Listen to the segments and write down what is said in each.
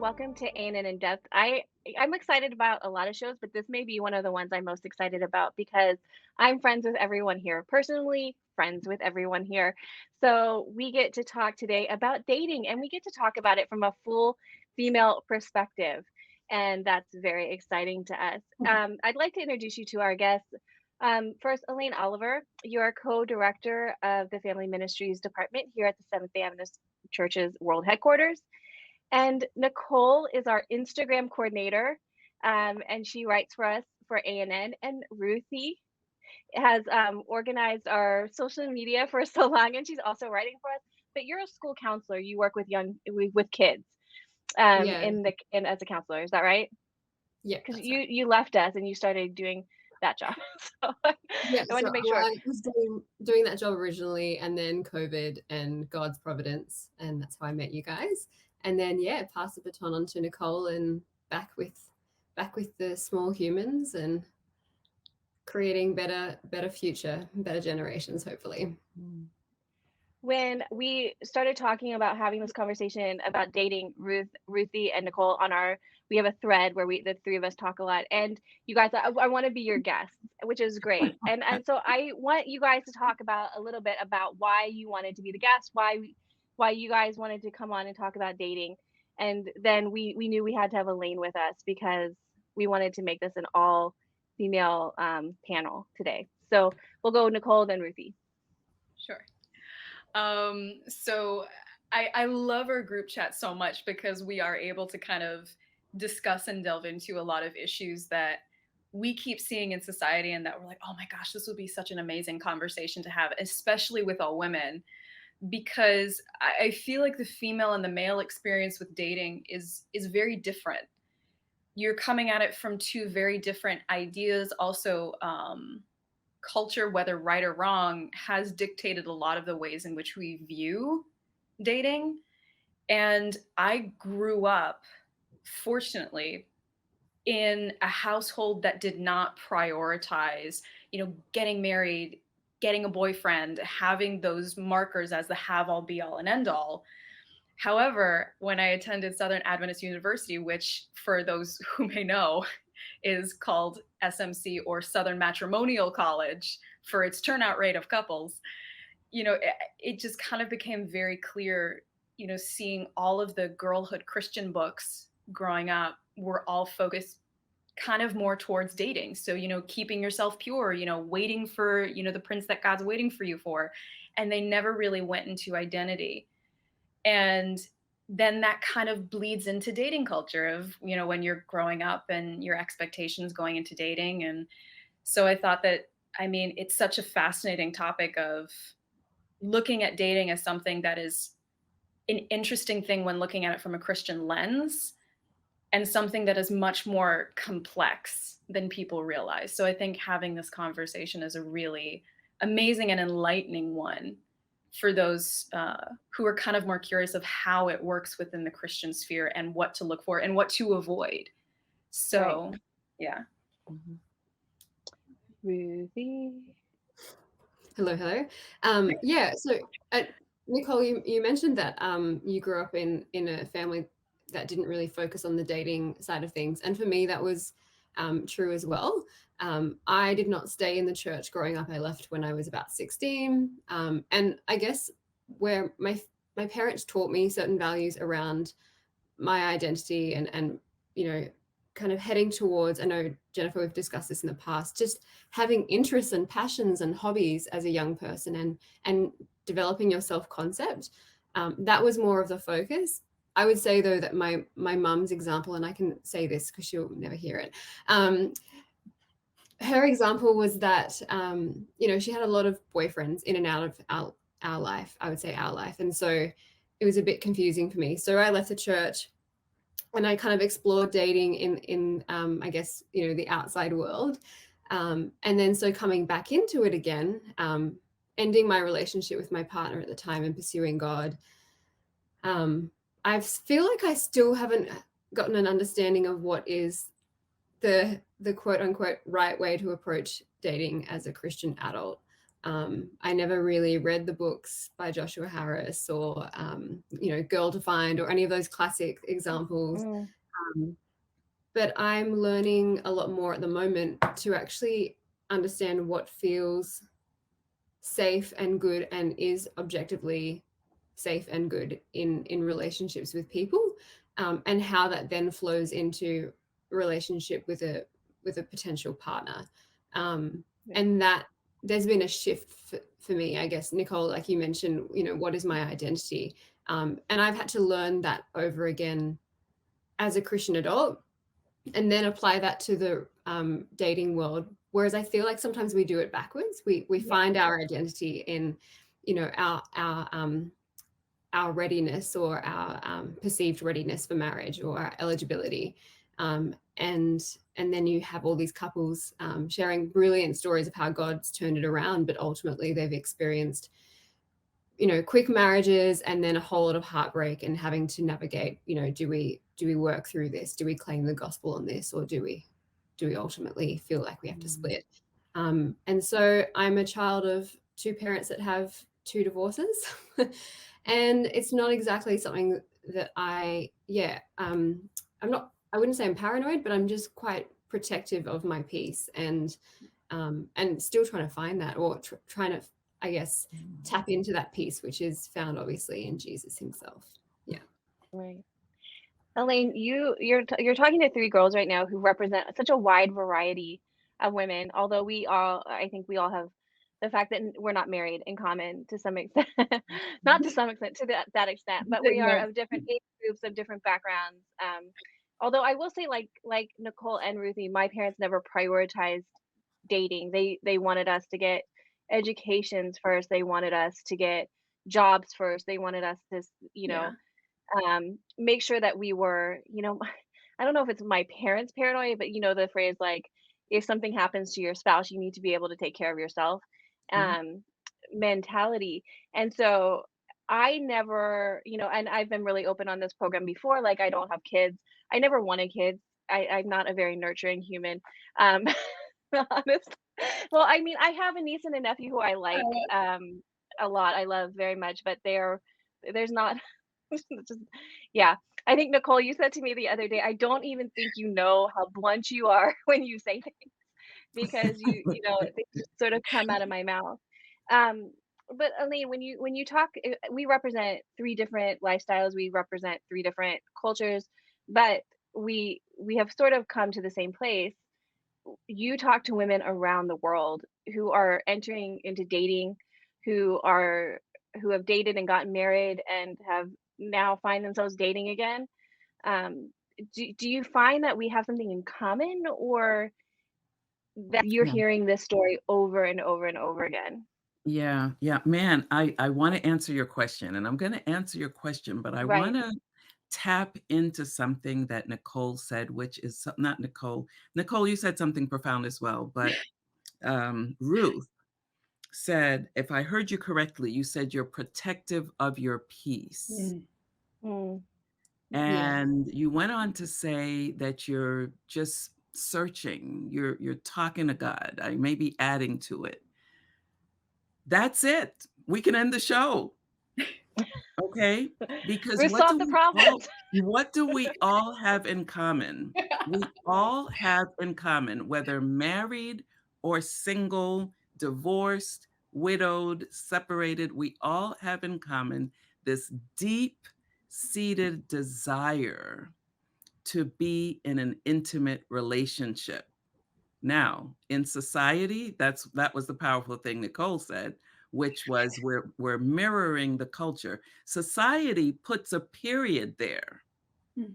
welcome to ANN in Depth. I'm excited about a lot of shows, but this may be one of the ones I'm most excited about because I'm friends with everyone here. Personally, friends with everyone here. So we get to talk today about dating, and we get to talk about it from a full female perspective. And that's very exciting to us. I'd like to introduce you to our guests. First, Elaine Oliver, you are co-director of the Family Ministries Department here at the Seventh-day Adventist Church's World Headquarters. And Nicole is our Instagram coordinator, and she writes for us for ANN. And Ruthie has organized our social media for so long, and she's also writing for us. But you're a school counselor. You work with with kids Yeah, in as a counselor. Is that right? yeah, Because that's right. you left us and you started doing that job. So I Yeah, wanted so to make well, sure. I was doing that job originally, and then COVID and God's providence, and that's how I met you guys. And then yeah, pass the baton on to Nicole, and back with back with the small humans and creating better future, better generations, hopefully. When we started talking about having this conversation about dating Ruthie and Nicole on we have a thread where the three of us talk a lot, and you guys, I want to be your guests, which is great. And so I want you guys to talk about a little bit about why you wanted to be the guest, why you guys wanted to come on and talk about dating, and then we knew we had to have Elaine with us because we wanted to make this an all female panel today. So we'll go Nicole, then Ruthie. Sure. So I love our group chat so much because we are able to kind of discuss and delve into a lot of issues that we keep seeing in society and that we're like, oh my gosh, this would be such an amazing conversation to have, especially with all women, because I feel like the female and the male experience with dating is very different. You're coming at it from two very different ideas. Also, culture, whether right or wrong, has dictated a lot of the ways in which we view dating. And I grew up, fortunately, in a household that did not prioritize, getting married, getting a boyfriend, having those markers as the have all, be all, and end all. However, when I attended Southern Adventist University, which for those who may know is called SMC or Southern Matrimonial College for its turnout rate of couples, it just kind of became very clear, seeing all of the girlhood Christian books growing up were all focused kind of more towards dating. So, keeping yourself pure, waiting for, the prince that God's waiting for you for. And they never really went into identity. And then that kind of bleeds into dating culture of, when you're growing up and your expectations going into dating. And so I thought that, I mean, it's such a fascinating topic of looking at dating as something that is an interesting thing when looking at it from a Christian lens, and something that is much more complex than people realize. So I think having this conversation is a really amazing and enlightening one for those who are kind of more curious of how it works within the Christian sphere and what to look for and what to avoid. Right. So, yeah. Ruthie. Hello, hello. Yeah, so Nicole, you mentioned that you grew up in a family that didn't really focus on the dating side of things, and for me that was true as well. I did not stay in the church growing up. I left when I was about 16, and I guess where my parents taught me certain values around my identity and kind of heading towards, I know Jennifer, we've discussed this in the past, just having interests and passions and hobbies as a young person and developing your self-concept. That was more of the focus. I would say though that my mum's example, and I can say this because she'll never hear it, her example was that she had a lot of boyfriends in and out of our life, I would say our life, and so it was a bit confusing for me. So I left the church and I kind of explored dating in I guess the outside world, and then so coming back into it again, ending my relationship with my partner at the time and pursuing God. I feel like I still haven't gotten an understanding of what is the quote unquote right way to approach dating as a Christian adult. I never really read the books by Joshua Harris or, Girl to Find or any of those classic examples. Mm, Um, but I'm learning a lot more at the moment to actually understand what feels safe and good and is objectively safe and good in relationships with people, and how that then flows into relationship with a potential partner, yeah. and that there's been a shift for me, I guess. Nicole, like you mentioned, what is my identity, and I've had to learn that over again as a Christian adult, and then apply that to the dating world. Whereas I feel like sometimes we do it backwards. We Yeah. find our identity in, our readiness or our perceived readiness for marriage or our eligibility, and then you have all these couples sharing brilliant stories of how God's turned it around, but ultimately they've experienced quick marriages and then a whole lot of heartbreak and having to navigate, do we work through this? Do we claim the gospel on this, or do we ultimately feel like we have to Mm. split? And so I'm a child of two parents that have two divorces. And it's not exactly something that I wouldn't say I'm paranoid, but I'm just quite protective of my peace, and still trying to find that, or trying to, I guess, tap into that peace, which is found obviously in Jesus himself. Yeah. Right. Elaine, you're talking to three girls right now who represent such a wide variety of women. Although I think we all have the fact that we're not married in common to some extent, not to some extent, to that extent, but we are Yes. of different age groups, of different backgrounds. Although I will say, like Nicole and Ruthie, my parents never prioritized dating. They wanted us to get educations first. They wanted us to get jobs first. They wanted us to, Yeah. make sure that we were, I don't know if it's my parents' paranoia, but the phrase like, if something happens to your spouse, you need to be able to take care of yourself, Yeah. um, mentality. And so I never, and I've been really open on this program before, like I don't have kids. I never wanted kids. I'm not a very nurturing human. Um, honest. Well, I mean, I have a niece and a nephew who I like a lot. I love very much, but there's not It's just yeah. I think, Nicole, you said to me the other day, "I don't even think you know how blunt you are when you say things," because they just sort of come out of my mouth. Um, but Elaine, when you talk, we represent 3 different lifestyles, we represent 3 different cultures, but we have sort of come to the same place. You talk to women around the world who are entering into dating, who are who have dated and gotten married and have now find themselves dating again. Um, do you find that we have something in common, or that you're Yeah. hearing this story over and over and over again? Yeah. Yeah. Man, I want to answer your question, and I'm going to answer your question, but I want Right. to tap into something that Nicole said, which is not Nicole. Nicole, you said something profound as well, but Ruth said, if I heard you correctly, you said you're protective of your peace. Mm. Mm, Yeah. And you went on to say that you're just searching, you're talking to God. I may be adding to it. That's it. We can end the show. Okay? Because we solved the problem. what do we all have in common? We all have in common, whether married or single, divorced, widowed, separated, we all have in common this deep seated desire to be in an intimate relationship. Now, in society, that was the powerful thing Nicole said, which was we're mirroring the culture. Society puts a period there. Mm.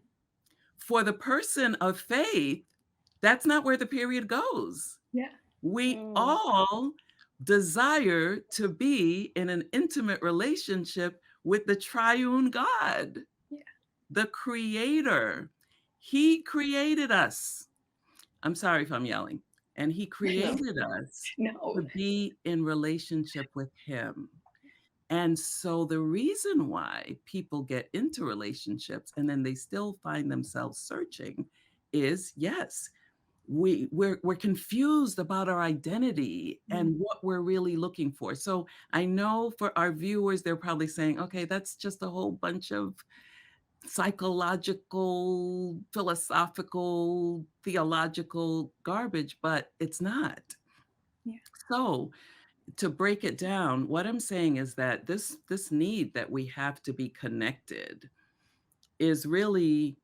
For the person of faith, that's not where the period goes. Yeah. We Mm, all desire to be in an intimate relationship with the triune God, Yeah. the creator. He created us. I'm sorry if I'm yelling. And he no. created us No. to be in relationship with him. And so the reason why people get into relationships and then they still find themselves searching is yes, we're confused about our identity Mm. and what we're really looking for. So I know for our viewers, they're probably saying, okay, that's just a whole bunch of psychological, philosophical, theological garbage, but it's not. Yeah. So to break it down, what I'm saying is that this need that we have to be connected is really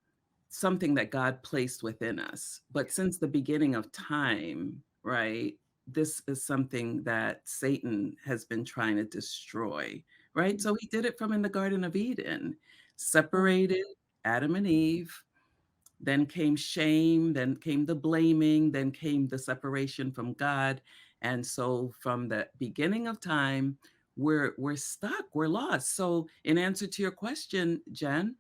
something that God placed within us. But since the beginning of time, right, this is something that Satan has been trying to destroy, right? Mm. So he did it from in the Garden of Eden, Mm. separated Adam and Eve. Then came shame, then came the blaming, then came the separation from God. And so from the beginning of time, we're stuck, we're lost. So in answer to your question, Jen,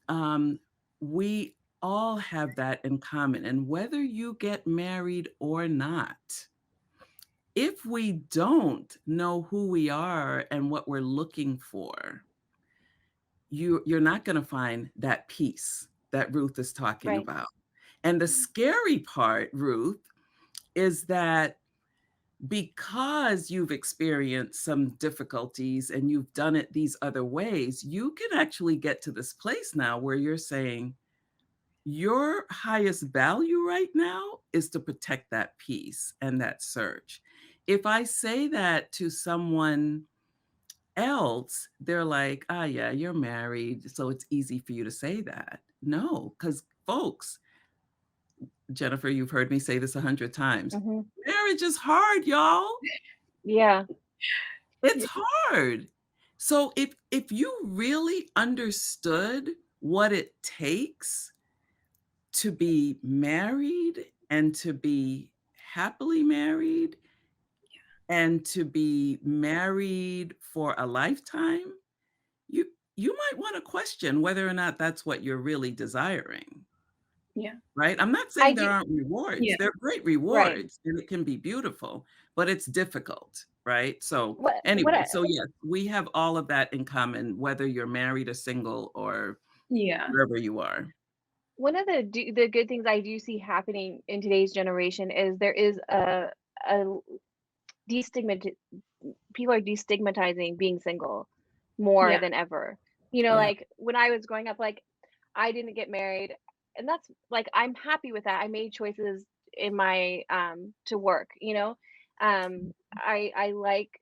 um, we all have that in common. And whether you get married or not, if we don't know who we are and what we're looking for, you're not going to find that peace that Ruth is talking Right. about. And the scary part, Ruth, is that because you've experienced some difficulties and you've done it these other ways, you can actually get to this place now where you're saying, your highest value right now is to protect that peace and that search. If I say that to someone else, they're like, ah, yeah, you're married, so it's easy for you to say that. No, because folks, Jennifer, you've heard me say this 100 times. Hmm. Marriage is hard, y'all. Yeah. It's Yeah. hard. So if you really understood what it takes to be married and to be happily married and to be married for a lifetime, you you might want to question whether or not that's what you're really desiring. Yeah. Right? I'm not I saying there do. aren't rewards. Yeah. There are great Right. rewards and it can be beautiful, but it's difficult, right? So What anyway, so yes, we have all of that in common, whether you're married or single or Yeah. wherever you are. one of the good things I do see happening in today's generation is there is a destigmat people are destigmatizing being single more Yeah. than ever. You know, Yeah. like when I was growing up, like I didn't get married, and that's like I'm happy with that. I made choices in my to work, you know. I like,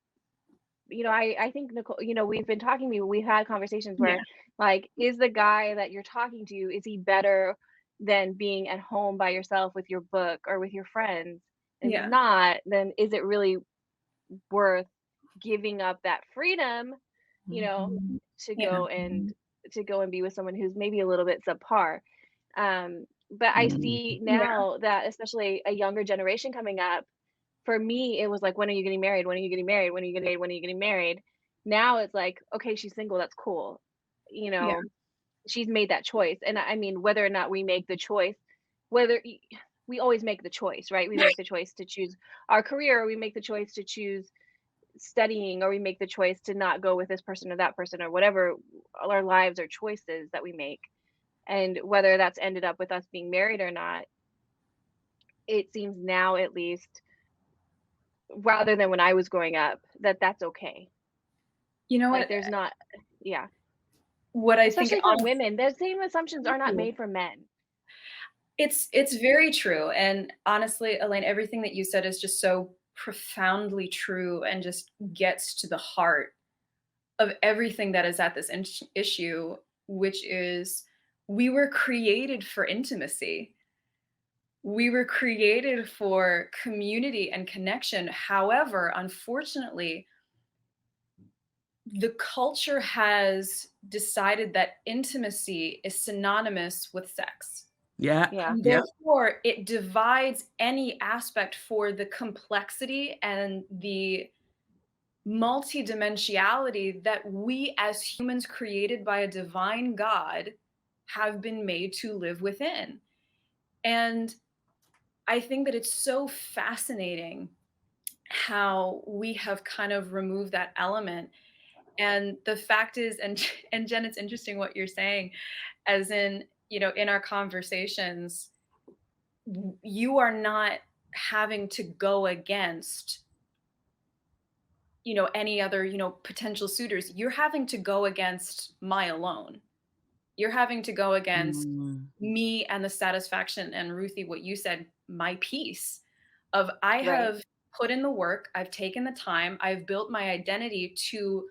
you know, I think Nicole, you know, we've been talking to we've had conversations Yeah. where like, is the guy that you're talking to, is he better than being at home by yourself with your book or with your friends? And if he's Yeah. not, then is it really worth giving up that freedom, you know, Mhm. to Yeah. go and to go and be with someone who's maybe a little bit subpar. But I Mhm. see Yeah. now that especially a younger generation coming up, for me, it was like, when are you getting married? When are you getting married? When are you getting married? When are you getting married? Now it's like, okay, she's single, that's cool. You Yeah. know, she's made that choice. And I mean, whether or not we make the choice, whether we always make the choice, right? We make the choice to choose our career, or we make the choice to choose studying, or we make the choice to not go with this person or that person or whatever. All our lives are choices that we make. And whether that's ended up with us being married or not, it seems now at least, rather than when I was growing up, that that's okay. You know Like what? there's not, yeah, What I think especially for honestly, women. The same assumptions are not made for men. it's very true. And honestly, Elaine, everything that you said is just so profoundly true and just gets to the heart of everything that is at this issue, which is we were created for intimacy. We were created for community and connection. However, unfortunately, the culture has decided that intimacy is synonymous with sex. Yeah. Yeah. And Yeah. therefore, it divides any aspect for the complexity and the multidimensionality that we as humans created by a divine God have been made to live within. And I think that it's so fascinating how we have kind of removed that element. And the fact is, and and Jen, it's interesting what you're saying, as in, you know, in our conversations, you are not having to go against, any other, potential suitors. You're having to go against my alone. You're having to go against Mm, me and the satisfaction, and Ruthie, what you said, my peace of I Right. have put in the work, I've taken the time, I've built my identity to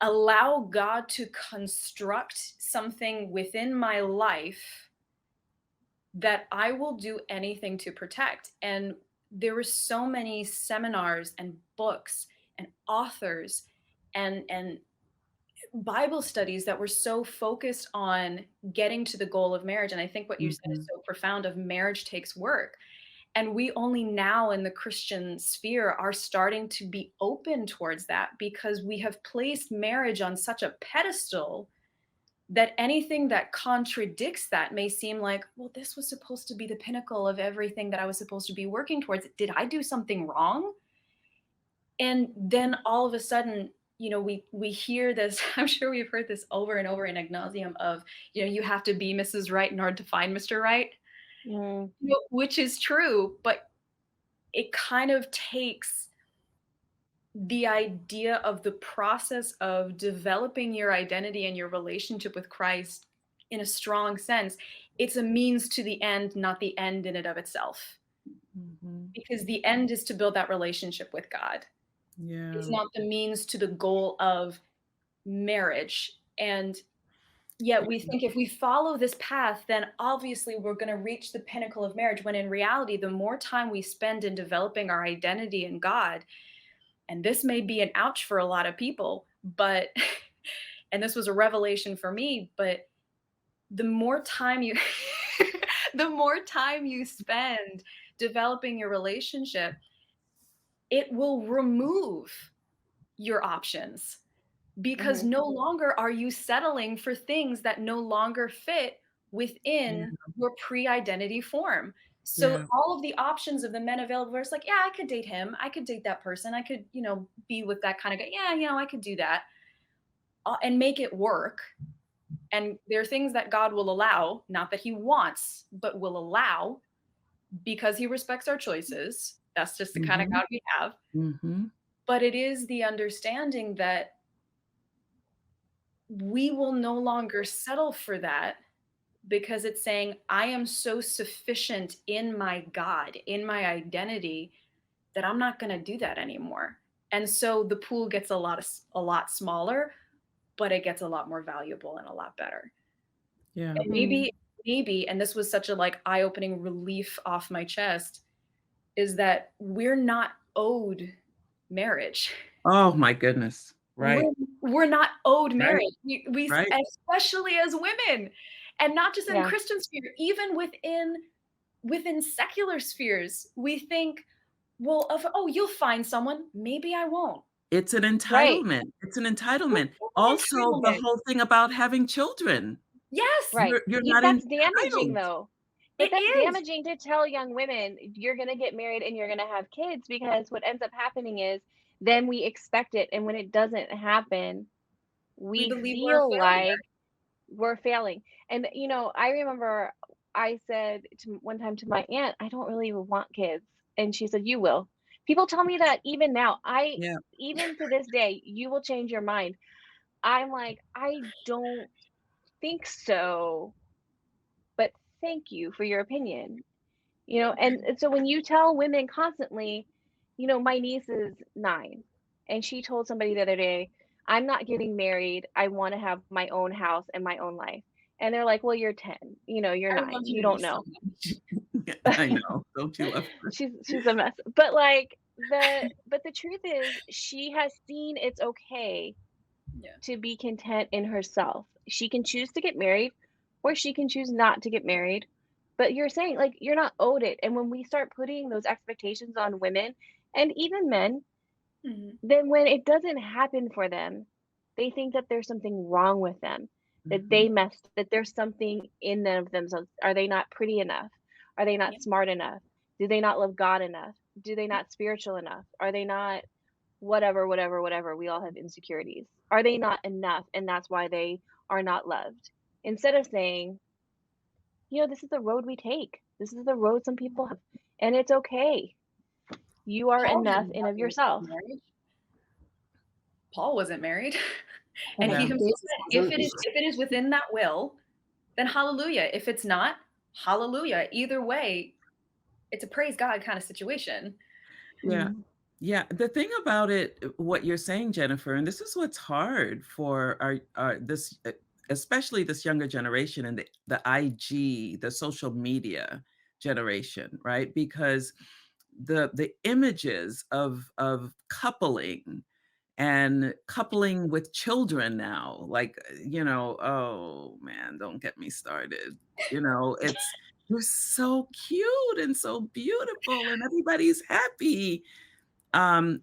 allow God to construct something within my life that I will do anything to protect. And there were so many seminars and books and authors and Bible studies that were so focused on getting to the goal of marriage. And I think what you said is mhm. so profound of marriage takes work. And we only now in the Christian sphere are starting to be open towards that because we have placed marriage on such a pedestal that anything that contradicts that may seem like, well, this was supposed to be the pinnacle of everything that I was supposed to be working towards. Did I do something wrong? And then all of a sudden, we hear this. I'm sure we've heard this over and over in ad nauseum of, you have to be Mrs. Right in order to find Mr. Right, Mm, which is true, but it kind of takes the idea of the process of developing your identity and your relationship with Christ in a strong sense. It's a means to the end, not the end in and of itself. Mhm. Because the end is to build that relationship with God. It's Yeah. not the means to the goal of marriage. And yet we think if we follow this path, then obviously we're going to reach the pinnacle of marriage. When in reality, the more time we spend in developing our identity in God, and this may be an ouch for a lot of people, but and this was a revelation for me, but the more time you the more time you spend developing your relationship, it will remove your options because mhm, no longer are you settling for things that no longer fit Yeah. within your pre-identity form. So Yeah. all of the options of the men available are just like, yeah, I could date him. I could date that person. I could, be with that kind of guy. Yeah, I could do that and make it work. And there are things that God will allow, not that he wants, but will allow because he respects our choices. That's just the kind of Mhm. God we have. Mhm. But it is the understanding that we will no longer settle for that because it's saying, I am so sufficient in my God, in my identity, that I'm not going to do that anymore. And so the pool gets a lot smaller, but it gets a lot more valuable and a lot better. Yeah. And mm, maybe, and this was such a like eye-opening relief off my chest, is that we're not owed marriage. Oh my goodness. Right. We're we're not owed Right. marriage. We Right. especially as women, and not just in yeah, Christian sphere, even within secular spheres, we think, well, you'll find someone. Maybe I won't. It's an right, entitlement. It's an Well, entitlement. that's an Also, the entitlement. whole thing about having children. Yes, right. You're Yeah, not that's damaging entitled. though. But it that's is. damaging to tell young women you're gonna get married and you're gonna have kids because what ends up happening is then we expect it, and when it doesn't happen, We we believe we're a feel failure. like we're failing. And I remember I said to one time to my aunt, I don't really want kids. And she said, you will. People tell me that even now. Yeah. Even to this day, you will change your mind. I'm like, I don't think so, but thank you for your opinion. And so when you tell women constantly, my niece is 9 and she told somebody the other day, I'm not getting married. I want to have my own house and my own life. And they're like, well, you're 10, you're I love 9, you your don't niece so know. much. I know. Don't you love her? She's a mess. But like the truth is she has seen it's okay Yeah. to be content in herself. She can choose to get married or she can choose not to get married. But you're saying like you're not owed it. And when we start putting those expectations on women and even men, Mhm. then when it doesn't happen for them, they think that there's something wrong with them, that Mhm. they messed, that there's something in them of themselves. Are they not pretty enough? Are they Yeah. not smart enough? Do they not love God enough? Do they not spiritual enough? Are they not whatever, whatever, whatever? We all have insecurities. Are they not enough? And that's why they are not loved. Instead of saying, this is the road we take. This is the road some people have, and it's okay. You are Paul enough didn't in have of a yourself. marriage. Paul wasn't married. And he Yeah, Yeah. himself Jesus said, wasn't. if it is within that will, then hallelujah. If it's not, hallelujah. Either way, it's a praise God kind of situation. Yeah. Mm, Yeah. The thing about it, what you're saying, Jennifer, and this is what's hard for our this especially this younger generation and the IG, the social media generation, right? Because the images of coupling and coupling with children now, like, oh man, don't get me started. It's you're so cute and so beautiful and everybody's happy.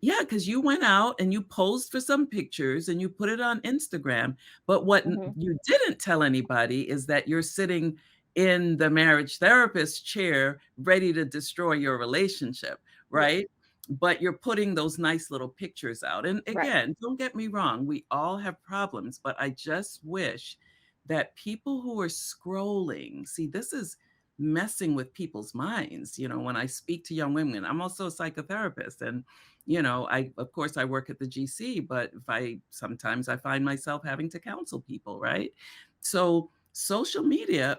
Yeah, because you went out and you posed for some pictures and you put it on Instagram. But what mhm, you didn't tell anybody is that you're sitting in the marriage therapist chair ready to destroy your relationship, Yeah. right? But you're putting those nice little pictures out. And right. again, don't get me wrong, we all have problems, but I just wish that people who are scrolling, see, this is messing with people's minds. When I speak to young women, I'm also a psychotherapist, and I of course I work at the GC, but if I sometimes I find myself having to counsel people, right? So social media,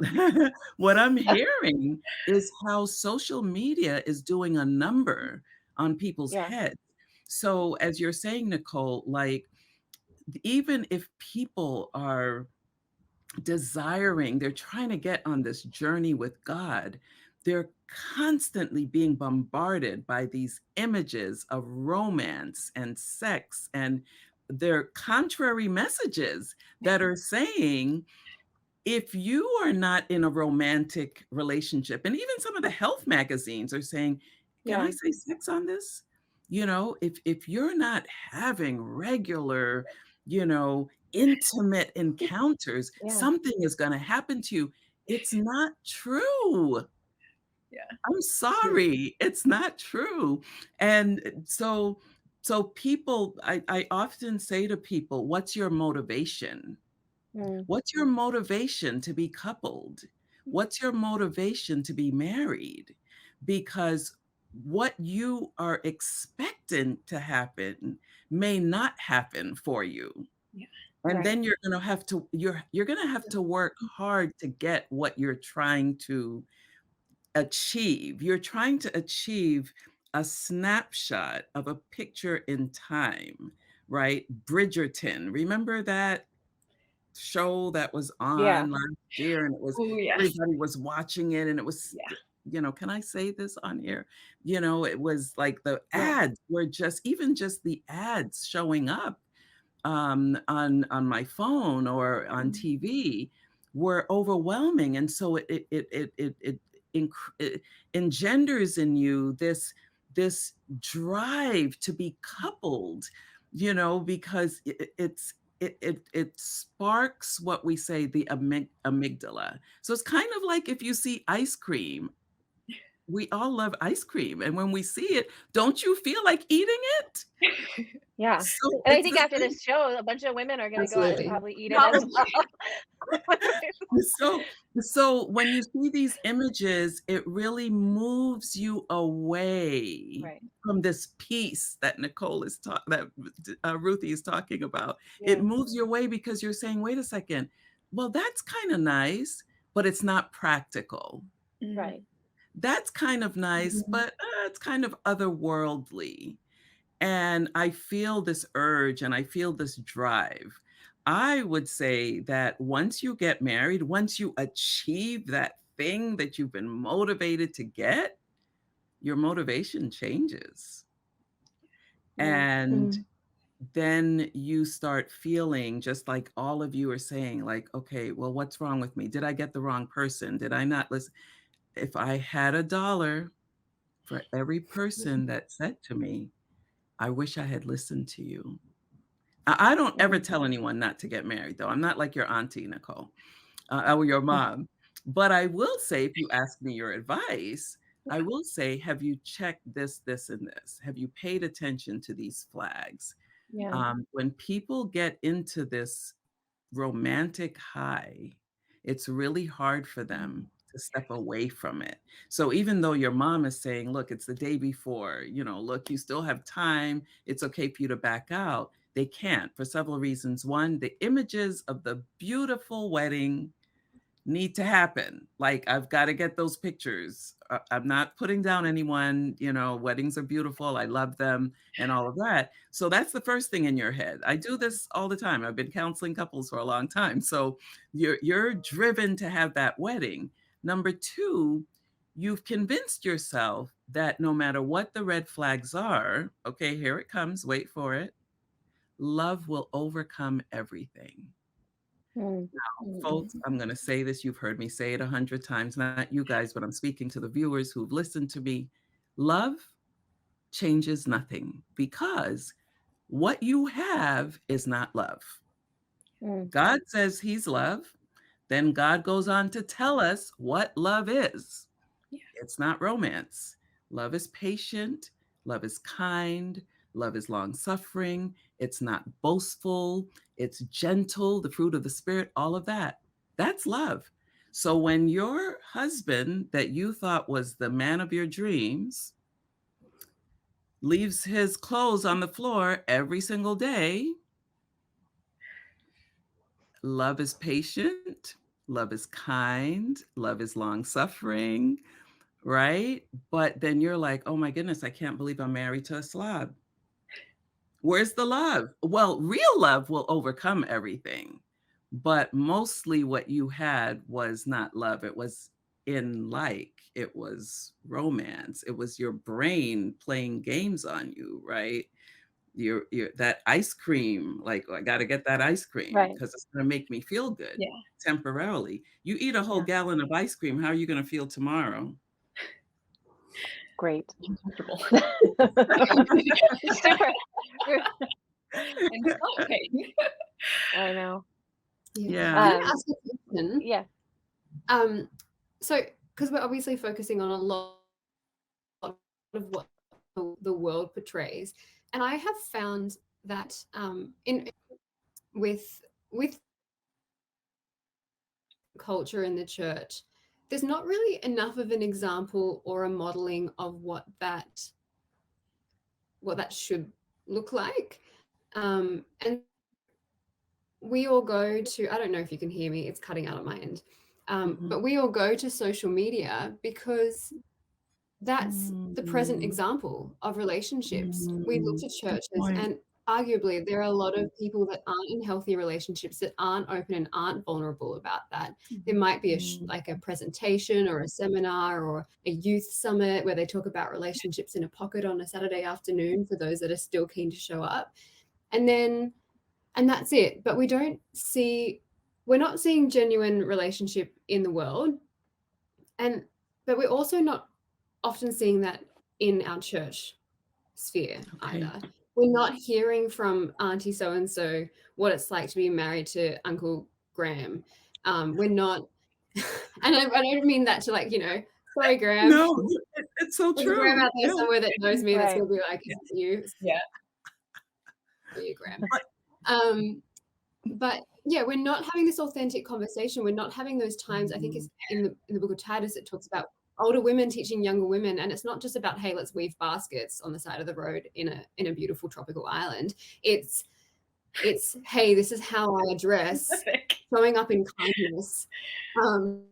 what I'm hearing is how social media is doing a number on people's Yeah, heads. So as you're saying, Nicole, like even if people are desiring, they're trying to get on this journey with God, they're constantly being bombarded by these images of romance and sex, and they're contrary messages that are saying if you are not in a romantic relationship, and even some of the health magazines are saying, can I yeah, say sex on this? If you're not having regular, intimate encounters, yeah, something is going to happen to you. It's not true. Yeah. I'm sorry, it's not true. And so people, I often say to people, what's your motivation? mm, What's your motivation to be coupled? What's your motivation to be married? Because what you are expecting to happen may not happen for you. Yeah. And right. then you're going to have to work hard to get what you're trying to achieve. You're trying to achieve a snapshot of a picture in time, right? Bridgerton. Remember that show that was Yeah, on last year, and it was Oh, yes. everybody was watching it, and it was Yeah. can I say this on here? It was like the yeah, ads were just the ads showing up on my phone or on Mhm. TV were overwhelming, and so it engenders in you this drive to be coupled, because it sparks what we say the amygdala. So it's kind of like if you see ice cream, we all love ice cream, and when we see it, don't you feel like eating it? yeah. So And I it's think the after same. this show, a bunch of women are gonna go out and Absolutely. probably eat it as Probably. well. So so when you see these images, it really moves you away Right. from this peace that Ruthie is talking about. It Yeah. moves you away because you're saying, "Wait a second, well, that's kinda nice, but it's not practical. Right. Mhm. That's kind of nice, Mhm. but, it's kind of otherworldly." And I feel this urge and I feel this drive. I would say that once you get married, once you achieve that thing that you've been motivated to get, your motivation changes. Mm, And Mm. then you start feeling just like all of you are saying, like, okay, well, what's wrong with me? Did I get the wrong person? Did I not listen? If I had a dollar for every person that said to me, I wish I had listened to you. I don't ever mm, tell anyone not to get married, though. I'm not like your auntie, Nicole, or your mom. But I will say, if you ask me your advice, I will say, have you checked this, this, and this? Have you paid attention to these flags? yeah. When people get into this romantic high, it's really hard for them to step away from it. So even though your mom is saying, look, it's the day before, look, you still have time. It's okay for you to back out. They can't for several reasons. One, the images of the beautiful wedding need to happen. Like, I've got to get those pictures. I'm not putting down anyone, weddings are beautiful. I love them and all of that. So that's the first thing in your head. I do this all the time. I've been counseling couples for a long time. So you're driven to have that wedding. Number two, you've convinced yourself that no matter what the red flags are, okay, here it comes, wait for it. Love will overcome everything. Mm. Folks, I'm going to say this. You've heard me say it 100 times, not you guys, but I'm speaking to the viewers who've listened to me. Love changes nothing because what you have is not love. Mm. God says he's love. Then God goes on to tell us what love is. Yeah. It's not romance. Love is patient. Love is kind. Love is long suffering. It's not boastful. It's gentle, the fruit of the Spirit, all of that. That's love. So when your husband, that you thought was the man of your dreams, leaves his clothes on the floor every single day, love is patient. Love is kind. Love is long suffering. Right? But then you're like, oh my goodness, I can't believe I'm married to a slob. Where's the love? Well, real love will overcome everything. But mostly what you had was not love. It was it was romance. It was your brain playing games on you, right? Your that ice cream, like, "Oh, I gotta get that ice cream Right. because it's gonna make me feel good Yeah. temporarily." You eat a whole Yeah. gallon of ice cream, how are you gonna feel tomorrow? Great. Uncomfortable. Super. And stomach pain. I know. Yeah. Yeah. Can I Um, ask a question? yeah. So, because we're obviously focusing on a lot of what the world portrays, and I have found that in with culture in the church, there's not really enough of an example or a modeling of what that should look like. And we all go to, I don't know if you can hear me, it's cutting out at my end. Mhm. But we all go to social media because that's the present Mm, example of relationships. We look to good churches, point. and arguably there are a lot of people that aren't in healthy relationships, that aren't open and aren't vulnerable about that. There might be Mm, like a presentation or a seminar or a youth summit where they talk about relationships in a pocket on a Saturday afternoon for those that are still keen to show up. And that's it. But we're not seeing genuine relationship in the world. But we're also not often seeing that in our church sphere okay. either. We're not hearing from Auntie so and so what it's like to be married to Uncle Graham. We're not, and I don't mean that to, like, sorry, Graham. No, it's so There's a Graham true. out there Yeah. somewhere that knows me that's Right. gonna be like, "Is that you? Yeah. Sorry, you, Graham." But But yeah, we're not having this authentic conversation. We're not having those times. I think it's in the book of Titus, it talks about older women teaching younger women, and it's not just about, hey, let's weave baskets on the side of the road in a beautiful tropical island. It's hey, this is how I address Specific. showing up in kindness, um,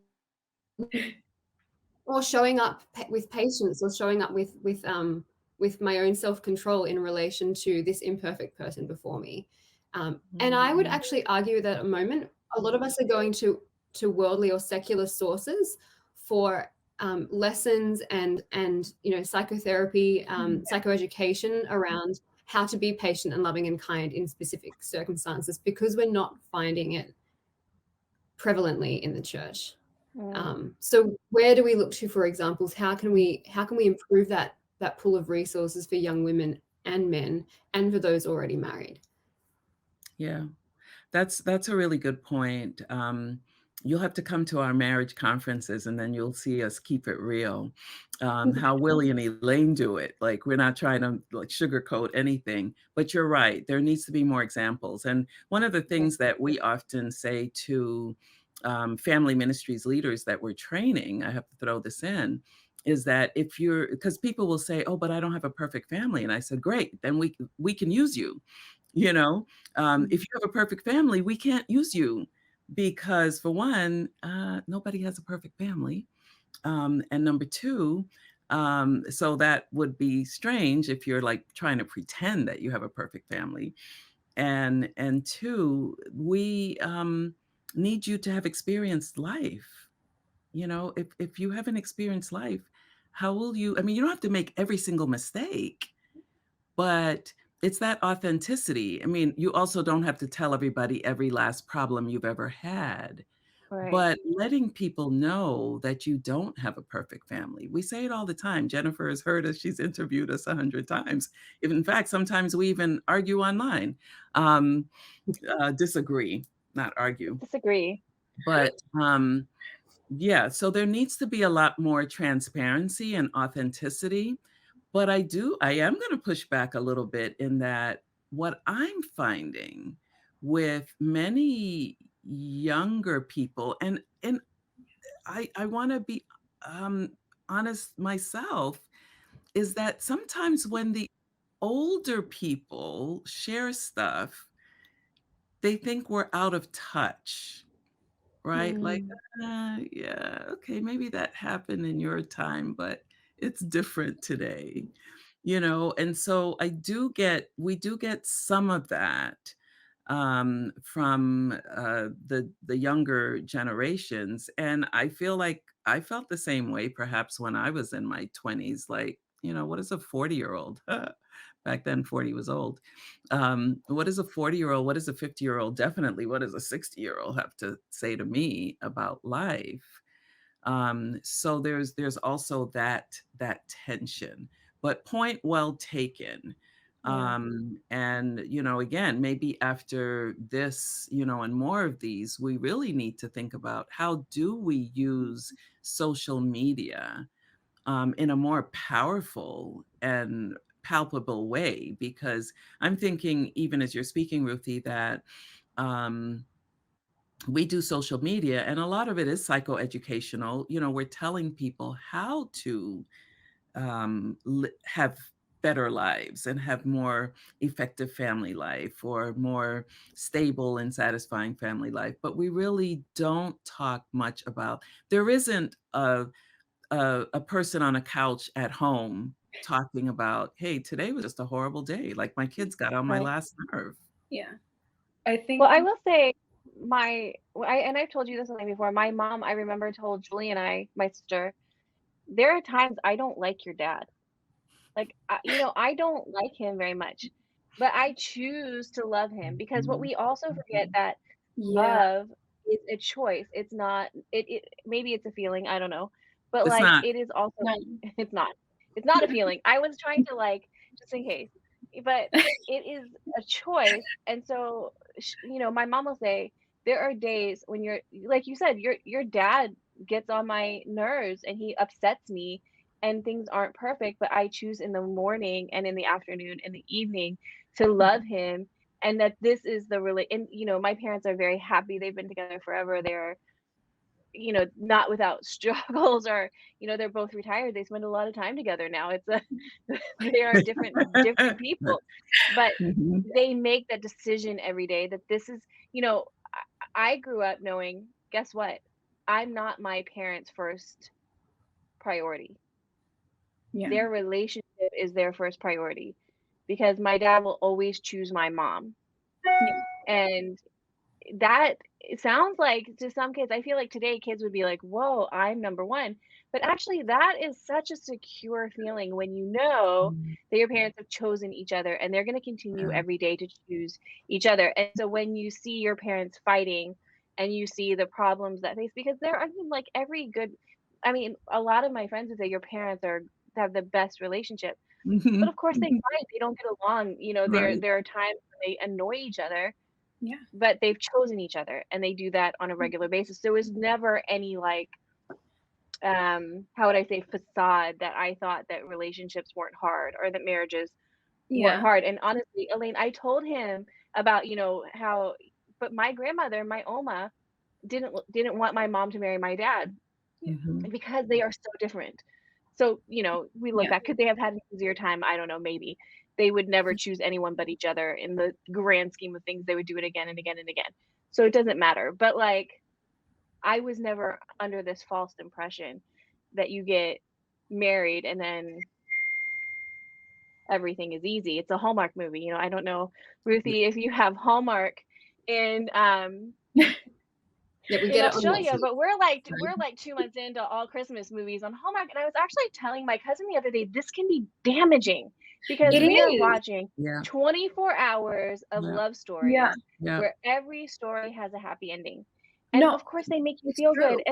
or showing up with patience, or showing up with my own self-control in relation to this imperfect person before me. And I would mm, actually argue that at the moment, a lot of us are going to worldly or secular sources for lessons and psychotherapy, psychoeducation around how to be patient and loving and kind in specific circumstances, because we're not finding it prevalently in the church. Mm. So where do we look to for examples? How can we improve that pool of resources for young women and men, and for those already married? yeah. That's a really good point. You'll have to come to our marriage conferences, and then you'll see us keep it real. How Willie and Elaine do it. Like, we're not trying to, like, sugarcoat anything. But you're right. There needs to be more examples. And one of the things that we often say to family ministries leaders that we're training, I have to throw this in, is that if you're, because people will say, "Oh, but I don't have a perfect family," and I said, "Great, then we can use you." You know, if you have a perfect family, we can't use you because, for one, nobody has a perfect family, and number two, so that would be strange if you're like trying to pretend that you have a perfect family. And two, we need you to have experienced life. If you haven't experienced life, how will you? I mean, you don't have to make every single mistake, but it's that authenticity. I mean, you also don't have to tell everybody every last problem you've ever had, Right. but letting people know that you don't have a perfect family. We say it all the time. Jennifer has heard us, she's interviewed us 100 times. In fact, sometimes we even argue online, um, disagree, not argue. Disagree. But yeah, so there needs to be a lot more transparency and authenticity. But I am going to push back a little bit in that what I'm finding with many younger people, and I want to be um, honest myself, is that sometimes when the older people share stuff, they think we're out of touch. Right? Like, Mm, yeah, okay, maybe that happened in your time, but it's different today, And so we do get some of that from the younger generations, and I feel like I felt the same way perhaps when I was in my 20s. Like, what is a 40-year-old? Back then, 40 was old. What is a 40-year-old? What is a 50-year-old? Definitely, what does a 60-year-old have to say to me about life? So there's also that tension. But point well taken. yeah. And again, maybe after this, and more of these, we really need to think about how do we use social media in a more powerful and palpable way, because I'm thinking, even as you're speaking, Ruthie, that um, we do social media and a lot of it is psychoeducational. We're telling people how to have better lives and have more effective family life or more stable and satisfying family life. But we really don't talk much about, there isn't a person on a couch at home talking about, "Hey, today was just a horrible day. Like my kids got on my Right. last nerve." Yeah. I Well, think I will say and I've told you this one before. My mom, I remember, told Julie and I, my sister, there are times I don't like your dad. Like, I don't like him very much, but I choose to love him because what Mhm. we also forget Mhm. that yeah. love is a choice. It's not it maybe it's a feeling, I don't know. But, It's like, not. it is also No. it's not. It's not a feeling. I was trying to, like, just in case, but it is a choice, and so, my mom will say, there are days when you're like you said, your dad gets on my nerves and he upsets me and things aren't perfect, but I choose in the morning and in the afternoon and the evening to love him, and that this is the really and my parents are very happy. They've been together forever. They're, not without struggles or, they're both retired. They spend a lot of time together now. It's a they are different people, but Mhm. they make that decision every day that this is, I grew up knowing, guess what? I'm not my parents' first priority. Yeah. Their relationship is their first priority because my dad will always choose my mom. Yeah. And that it sounds like to some kids, I feel like today kids would be like, "Whoa, I'm number 1." But actually that is such a secure feeling when you know Mhm. that your parents have chosen each other and they're gonna continue Yeah. every day to choose each other. And so when you see your parents fighting and you see the problems that face because I mean, like every good I mean, a lot of my friends would say your parents have the best relationship. But Mhm. of course they Mhm. fight, they don't get along, Right. there are times when they annoy each other, Yeah. but they've chosen each other and they do that on a regular basis. There was never any like, how would I say, facade that I thought that relationships weren't hard or that marriages weren't Yeah. hard. And honestly, Elaine, I told him about, how but my grandmother, my Oma, didn't want my mom to marry my dad Mhm. because they are so different. So, we look Yeah. back, could they have had an easier time? I don't know, maybe. They would never choose anyone but each other in the grand scheme of things. They would do it again and again and again. So it doesn't matter. But like, I was never under this false impression that you get married and then everything is easy. It's a Hallmark movie. I don't know, Yeah. Ruthie, if you have Hallmark in Yeah, we in get it on Australia, Netflix. but we're like 2 months into all Christmas movies on Hallmark, and I was actually telling my cousin the other day, this can be damaging because It we are is. watching Yeah. 24 hours of Yeah. love Yeah. stories Yeah. where every story has a happy ending. And No, of course they make you it's feel true. good,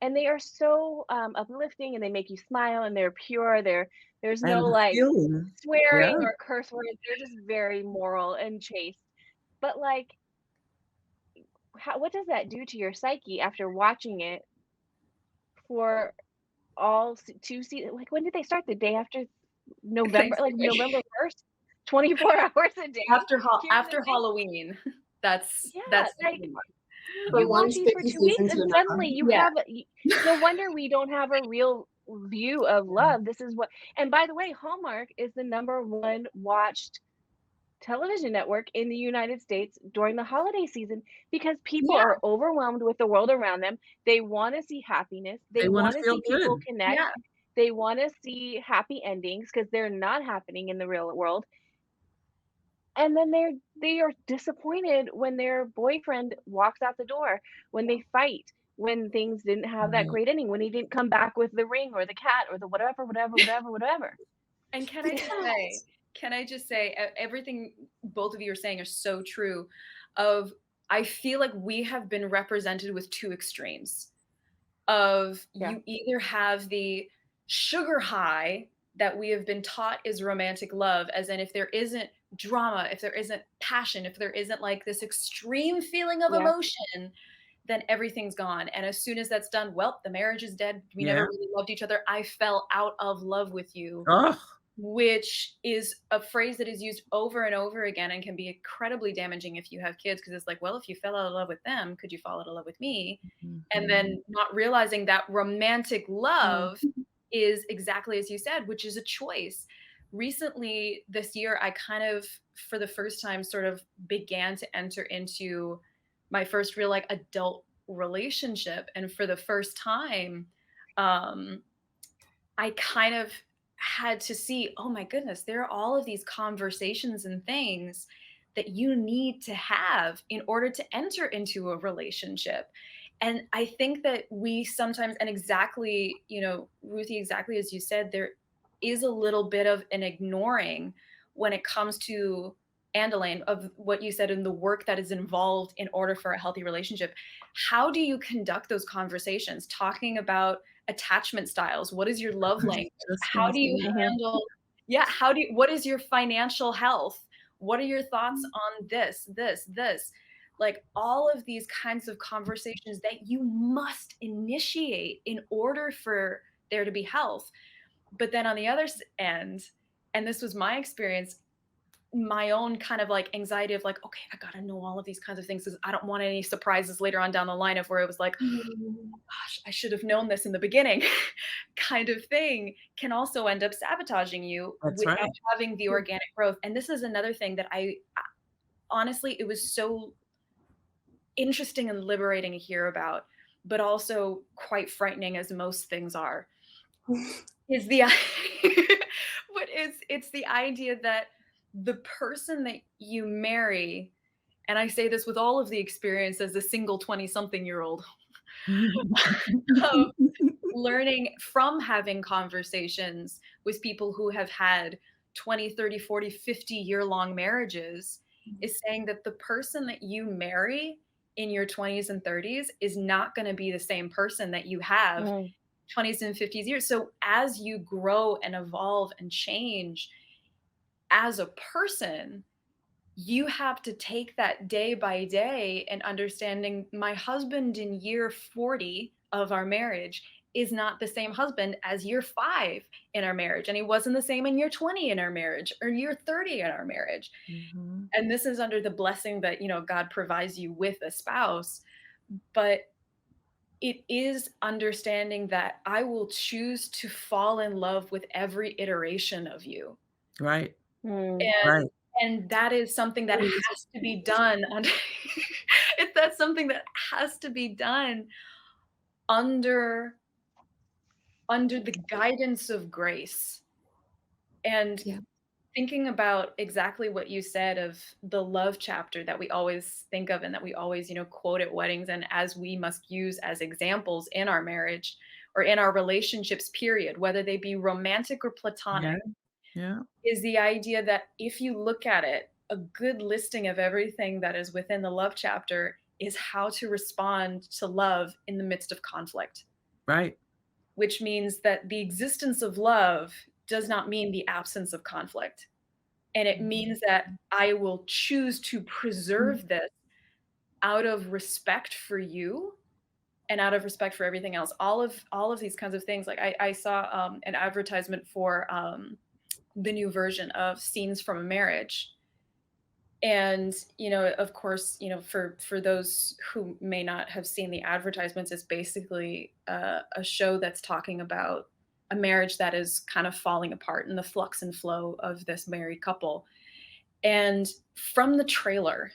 and they are so uplifting, and they make you smile, and they're pure. There's no And the like feeling. Yeah. swearing or curse words. They're just very moral and chaste. But like, what does that do to your psyche after watching it for all 2 seasons? Like, when did they start? The day after November, like Thanksgiving. November 1st, 24 hours a day here in the After States? Halloween. That's Yeah, that's like, From you one watch these for spooky 2 weeks season to and another. suddenly you yeah. have no wonder we don't have a real view of love. This is what, and by the way, Hallmark is the number 1 watched television network in the United States during the holiday season because people Yeah. are overwhelmed with the world around them. They want to see happiness. They They wanna want to feel see people good. connect. Yeah. They want to see happy endings because they're not happening in the real world. And then they are disappointed when their boyfriend walks out the door, when they fight, when things didn't have that Right. great ending, when he didn't come back with the ring or the cat or the whatever, whatever, whatever, whatever. And can The I just say, cat. everything both of you are saying are so true. Of I feel like we have been represented with two extremes. Of Yeah. you either have the sugar high that we have been taught is romantic love, as in if there isn't drama, if there isn't passion, if there isn't like this extreme feeling of Yeah. emotion, then everything's gone. And as soon as that's done, well, the marriage is dead. We never Yeah. really loved each other. I fell out of love with you, Oh, which is a phrase that is used over and over again and can be incredibly damaging if you have kids, because it's like, well, if you fell out of love with them, could you fall out of love with me? And mhm. then not realizing that romantic Mm. love is exactly as you said, which is a choice. Recently this year, I kind of, for the first time, sort of began to enter into my first real like adult relationship. And for the first time, um, I kind of had to see, oh my goodness, there are all of these conversations and things that you need to have in order to enter into a relationship. And I think that we sometimes, and exactly, Ruthie, exactly as you said, there is a little bit of an ignoring when it comes to Andelaine of what you said in the work that is involved in order for a healthy relationship. How do you conduct those conversations? Talking about attachment styles. What is your love I was language? just How gonna do say you Mhm. handle, yeah, what is your financial health? What are your thoughts that. on this? Like all of these kinds of conversations that you must initiate in order for there to be health. But then on the other end, and this was my experience, my own kind of like anxiety of like, okay, I gotta know all of these kinds of things because I don't want any surprises later on down the line of where it was like, gosh, I should have known this in the beginning kind of thing can also end up sabotaging you That's without right. having the organic growth. And this is another thing that honestly, it was so interesting and liberating to hear about, but also quite frightening as most things are, is the but it's the idea that the person that you marry, and I say this with all of the experience as a single 20 something year old, of learning from having conversations with people who have had 20, 30, 40, 50 year long marriages, is saying that the person that you marry in your 20s and 30s is not going to be the same person that you have Mm. 20s and 50s years. So as you grow and evolve and change as a person, you have to take that day by day and understanding my husband in year 40 of our marriage is not the same husband as year 5 in our marriage. And he wasn't the same in year 20 in our marriage or year 30 in our marriage. Mhm. And this is under the blessing that, God provides you with a spouse. but it is understanding that I will choose to fall in love with every iteration of you. Right. Mm. And Right. that is something that has to be done on that's something that has to be done under the guidance of grace. And Yeah. thinking about exactly what you said of the love chapter that we always think of and that we always, quote at weddings and as we must use as examples in our marriage or in our relationships, period, whether they be romantic or Yeah. platonic, Yeah. is the idea that if you look at it, a good listing of everything that is within the love chapter is how to respond to love in the midst of conflict, Right. which means that the existence of love does not mean the absence of conflict. And it means that I will choose to preserve this out of respect for you and out of respect for everything else. All of these kinds of things. Like I saw an advertisement for the new version of Scenes from a Marriage. And of course, for those who may not have seen the advertisements, it's basically a show that's talking about a marriage that is kind of falling apart and the flux and flow of this married couple. And from the trailer,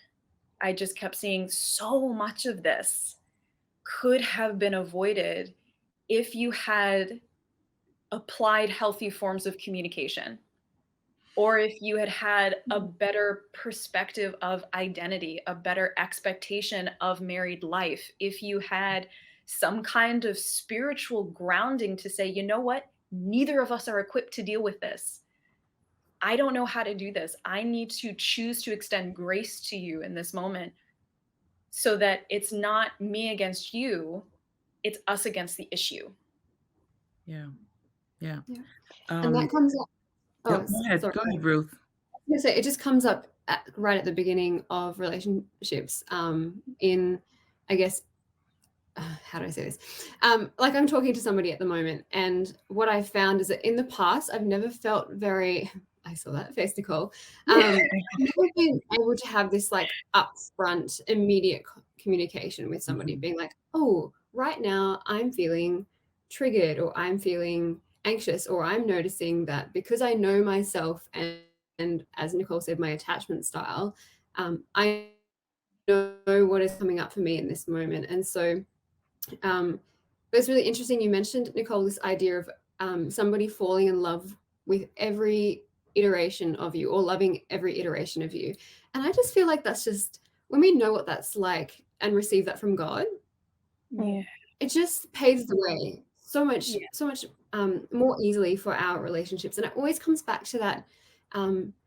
I just kept seeing so much of this could have been avoided if you had applied healthy forms of communication, or if you had had a better perspective of identity, a better expectation of married life, if you had some kind of spiritual grounding to say, you know what, neither of us are equipped to deal with this. I don't know how to do this. I need to choose to extend grace to you in this moment so that it's not me against you, it's us against the issue. Yeah. Yeah. Yeah. And that Um, comes up. yeah, Oh, go ahead. sorry. Go ahead, Ruth. I was gonna say, it just comes up right at the beginning of relationships. In, I guess, how do I say this? Like I'm talking to somebody at the moment, and what I found is that in the past, I've never felt very. I saw that face, Nicole. I've never been able to have this like upfront, immediate communication with somebody, Mhm. being like, "Oh, right now I'm feeling triggered, or I'm feeling anxious, or I'm noticing that because I know myself and as Nicole said, my attachment style, I know what is coming up for me in this moment." And so um, but it's really interesting. You mentioned, Nicole, this idea of somebody falling in love with every iteration of you or loving every iteration of you. And I just feel like that's just when we know what that's like and receive that from God, Yeah. it just paves the way Yeah. so much more easily for our relationships. And it always comes back to that.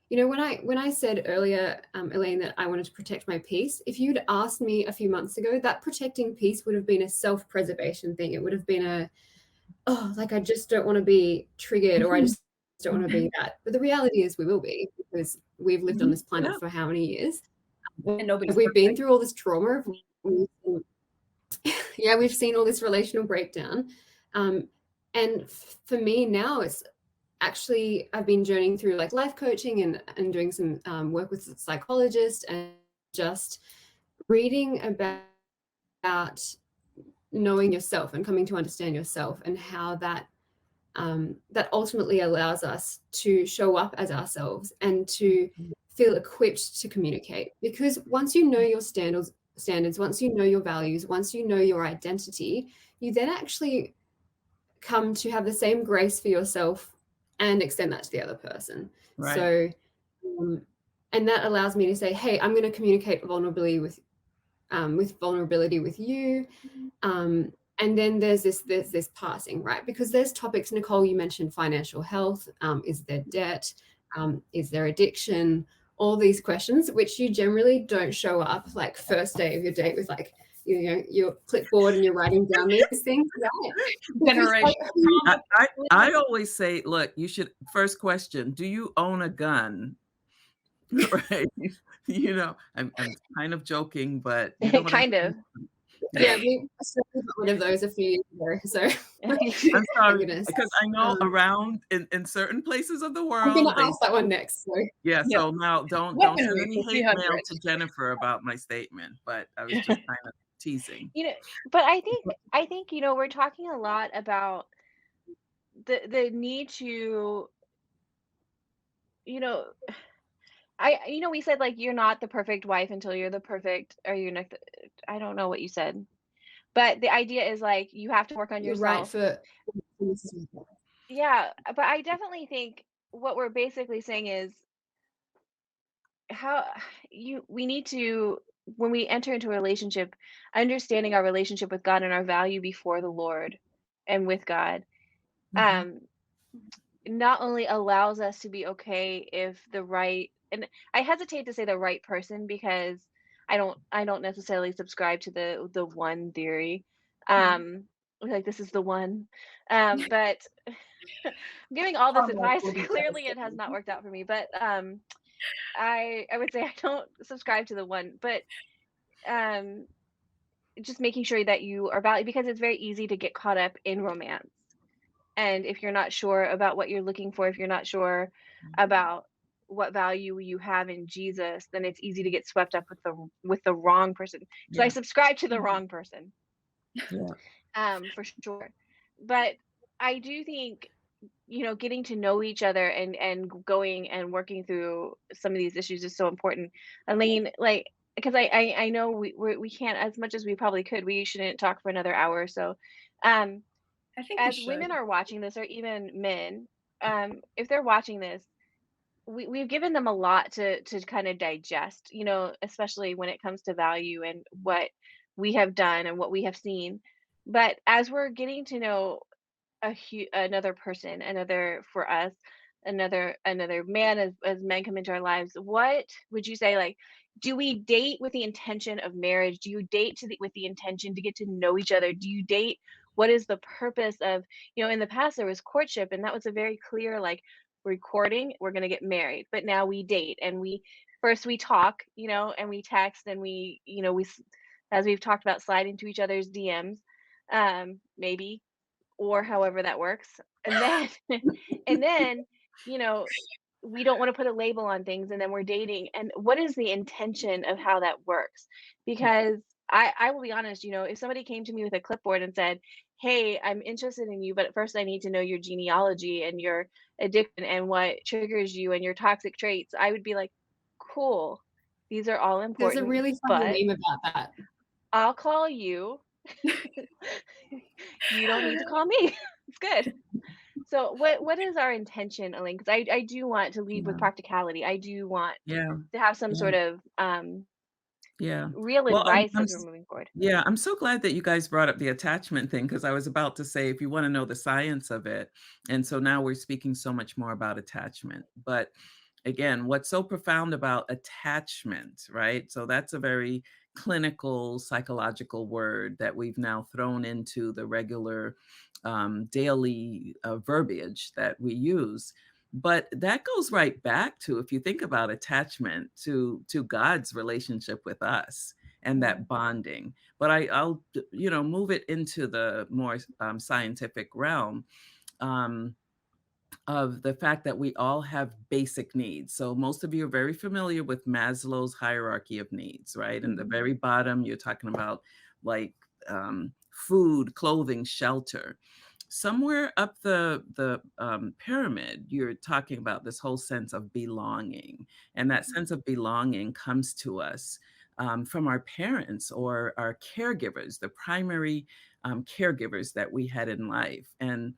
When I said earlier, Elaine, that I wanted to protect my peace, if you'd asked me a few months ago, that protecting peace would have been a self-preservation thing. It would have been like I just don't want to be triggered, or I just don't want to be that. But the reality is we will be, because we've lived on this planet Yeah. for how many years? And nobody's We've been perfect. through all this trauma. Yeah, we've seen all this relational breakdown. And for me now, it's actually, I've been journeying through like life coaching and doing some work with a psychologist, and just reading about knowing yourself and coming to understand yourself, and how that ultimately allows us to show up as ourselves and to feel equipped to communicate. Because once you know your standards, once you know your values, once you know your identity, you then actually come to have the same grace for yourself and extend that to the other person. Right. So, and that allows me to say, hey, I'm going to communicate with vulnerability with you. And then there's this passing, right? Because there's topics, Nicole, you mentioned financial health. Is there debt? Is there addiction? All these questions, which you generally don't show up like first day of your date with like, your clipboard and you're writing down these things, right? Because Generational I, trauma. I always say, look, you should first question, do you own a gun? Right. I'm kind of joking, but you know what I'm Kind of. saying? yeah, Yeah. we certainly got one of those a few years ago. So I'm thank sorry, goodness. because I know Um, around in certain places of the I'm going world, to ask that one next. So yeah, Yep. so now don't send Weaponry any for hate 300. mail to Jennifer about my statement, but I was just kind of teasing. You know, but I think, we're talking a lot about the need to, you know, we said, like, you're not the perfect wife until you're the perfect, or you're not the, I don't know what you said, but the idea is, like, you have to work on You're right yourself. for Yeah, but I definitely think what we're basically saying is how we need to, when we enter into a relationship, understanding our relationship with God and our value before the Lord and with God, Mhm. um, not only allows us to be okay if the right, and I hesitate to say the right person, because I don't necessarily subscribe to the one theory. Mhm. Um, like, this is the one. But I'm giving all this Hallmark advice. will be Clearly it has devastated. not worked out for me, but I would say I don't subscribe to the one, but um just making sure that you are valued, because it's very easy to get caught up in romance. And if you're not sure about what you're looking for, if you're not sure about what value you have in Jesus, then it's easy to get swept up with the wrong person. So I Yeah, subscribe to the Mhm. wrong person, yeah, for sure. But I do think, getting to know each other and going and working through some of these issues is so important. Elaine, like, because I know we can't, as much as we probably could. We shouldn't talk for another hour or so. Um, I think we as should. women are watching this, or even men, if they're watching this, we've given them a lot to kind of digest, especially when it comes to value and what we have done and what we have seen. But as we're getting to know another person, another, for us, another man, as men come into our lives, what would you say, like, do we date with the intention of marriage? Do you date with the intention to get to know each other? Do you date, what is the purpose of, in the past there was courtship, and that was a very clear, like, recording, we're going to get married. But now we date, and we talk, and we text, and as we've talked about, slide into each other's DMs, maybe, or however that works. And then and then, you know, we don't want to put a label on things, and then we're dating. And what is the intention of how that works? Because I will be honest, if somebody came to me with a clipboard and said, "Hey, I'm interested in you, but first I need to know your genealogy and your addiction and what triggers you and your toxic traits," I would be like, "Cool. These are all There's a important, really but funny meme about that. I'll call you. You don't need to call me." It's good. So what is our intention, Elaine? Because I do want to lead with yeah, practicality. I do want yeah, to have some yeah, sort of yeah. real Well, advice as we're moving forward. yeah, I'm so glad that you guys brought up the attachment thing, because I was about to say, if you want to know the science of it, and so now we're speaking so much more about attachment. But again, what's so profound about attachment, right? So that's a very clinical, psychological word that we've now thrown into the regular daily verbiage that we use. But that goes right back to, if you think about attachment, to God's relationship with us and Mm, that bonding. But I'll move it into the more scientific realm. Um, of the fact that we all have basic needs. So most of you are very familiar with Maslow's hierarchy of needs, right? And the Mhm. very bottom, you're talking about, like, food, clothing, shelter. Somewhere up the pyramid, you're talking about this whole sense of belonging, and that sense of belonging comes to us from our parents or our caregivers, the primary caregivers that we had in life, and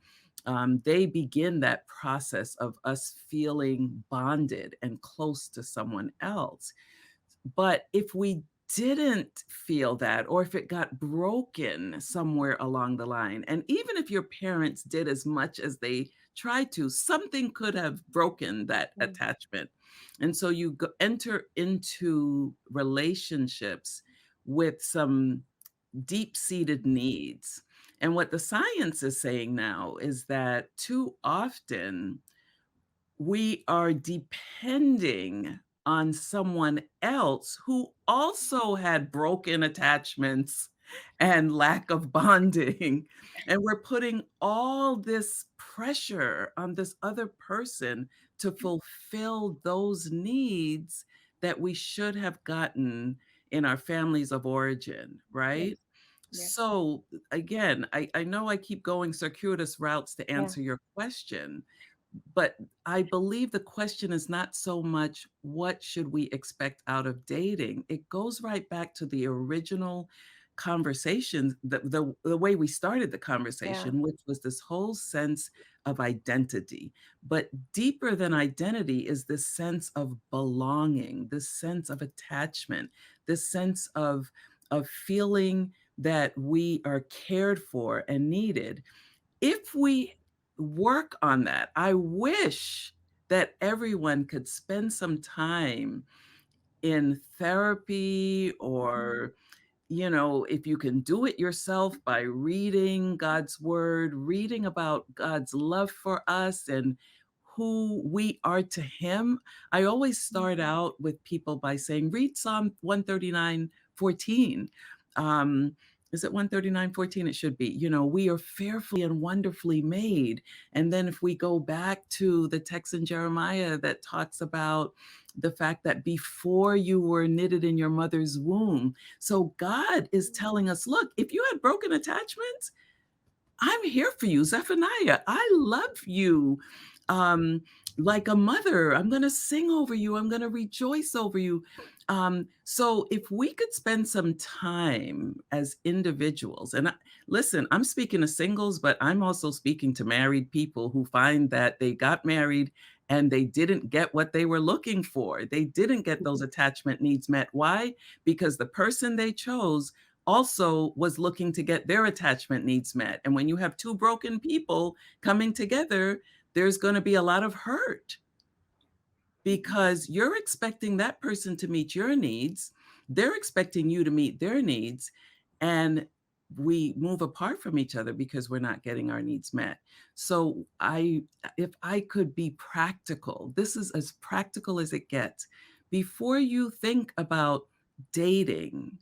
they begin that process of us feeling bonded and close to someone else. But if we didn't feel that, or if it got broken somewhere along the line, and even if your parents did as much as they tried to, something could have broken that mm, attachment. And so you enter into relationships with some deep seated needs. And what the science is saying now is that too often we are depending on someone else who also had broken attachments and lack of bonding. And we're putting all this pressure on this other person to fulfill those needs that we should have gotten in our families of origin, Yes. right? Yes. So again, I know I keep going circuitous routes to Yeah. answer your question, but I believe the question is not so much what should we expect out of dating? It goes right back to the original conversation, the way we started the Yeah. conversation, which was this whole sense of identity. But deeper than identity is this sense of belonging, this sense of attachment, this sense of feeling that we are cared for and needed. If we work on that, I wish that everyone could spend some time in therapy, Mhm. or if you can do it yourself by reading God's word, reading about God's love for us and who we are to Him. I always start out with people by saying, read Psalm 139:14. Um, is it 139:14? It should be. We are fearfully and wonderfully made. And then if we go back to the text in Jeremiah that talks about the fact that before you were knitted in your mother's womb, so God is telling us, look, if you had broken attachments, I'm here for you, Zephaniah. I love you. Um, like a mother, I'm going to sing over you. I'm going to rejoice over you. So if we could spend some time as individuals, and listen, I'm speaking to singles, but I'm also speaking to married people who find that they got married and they didn't get what they were looking for. They didn't get those attachment needs met. Why? Because the person they chose also was looking to get their attachment needs met. And when you have two broken people coming together, there's going to be a lot of hurt because you're expecting that person to meet your needs. They're expecting you to meet their needs. And we move apart from each other because we're not getting our needs met. So if I could be practical, this is as practical as it gets. Before you think about dating,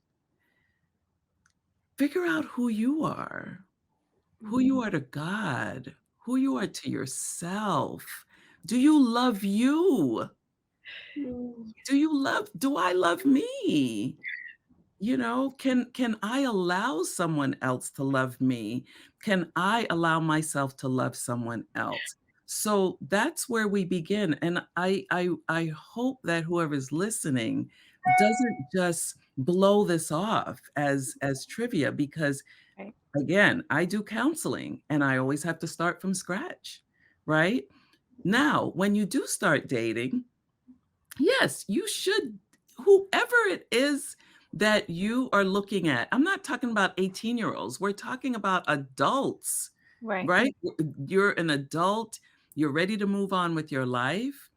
figure out who you are to God, who you are to yourself. Do you love you? Mm. Do I love me? Can I allow someone else to love me? Can I allow myself to love someone else? So that's where we begin. And I hope that whoever's listening doesn't just blow this off as trivia, because Right. again, I do counseling and I always have to start from scratch, right? Now, when you do start dating, yes, you should, whoever it is that you are looking at, I'm not talking about 18-year-olds, we're talking about adults, Right. right? You're an adult, you're ready to move on with your life.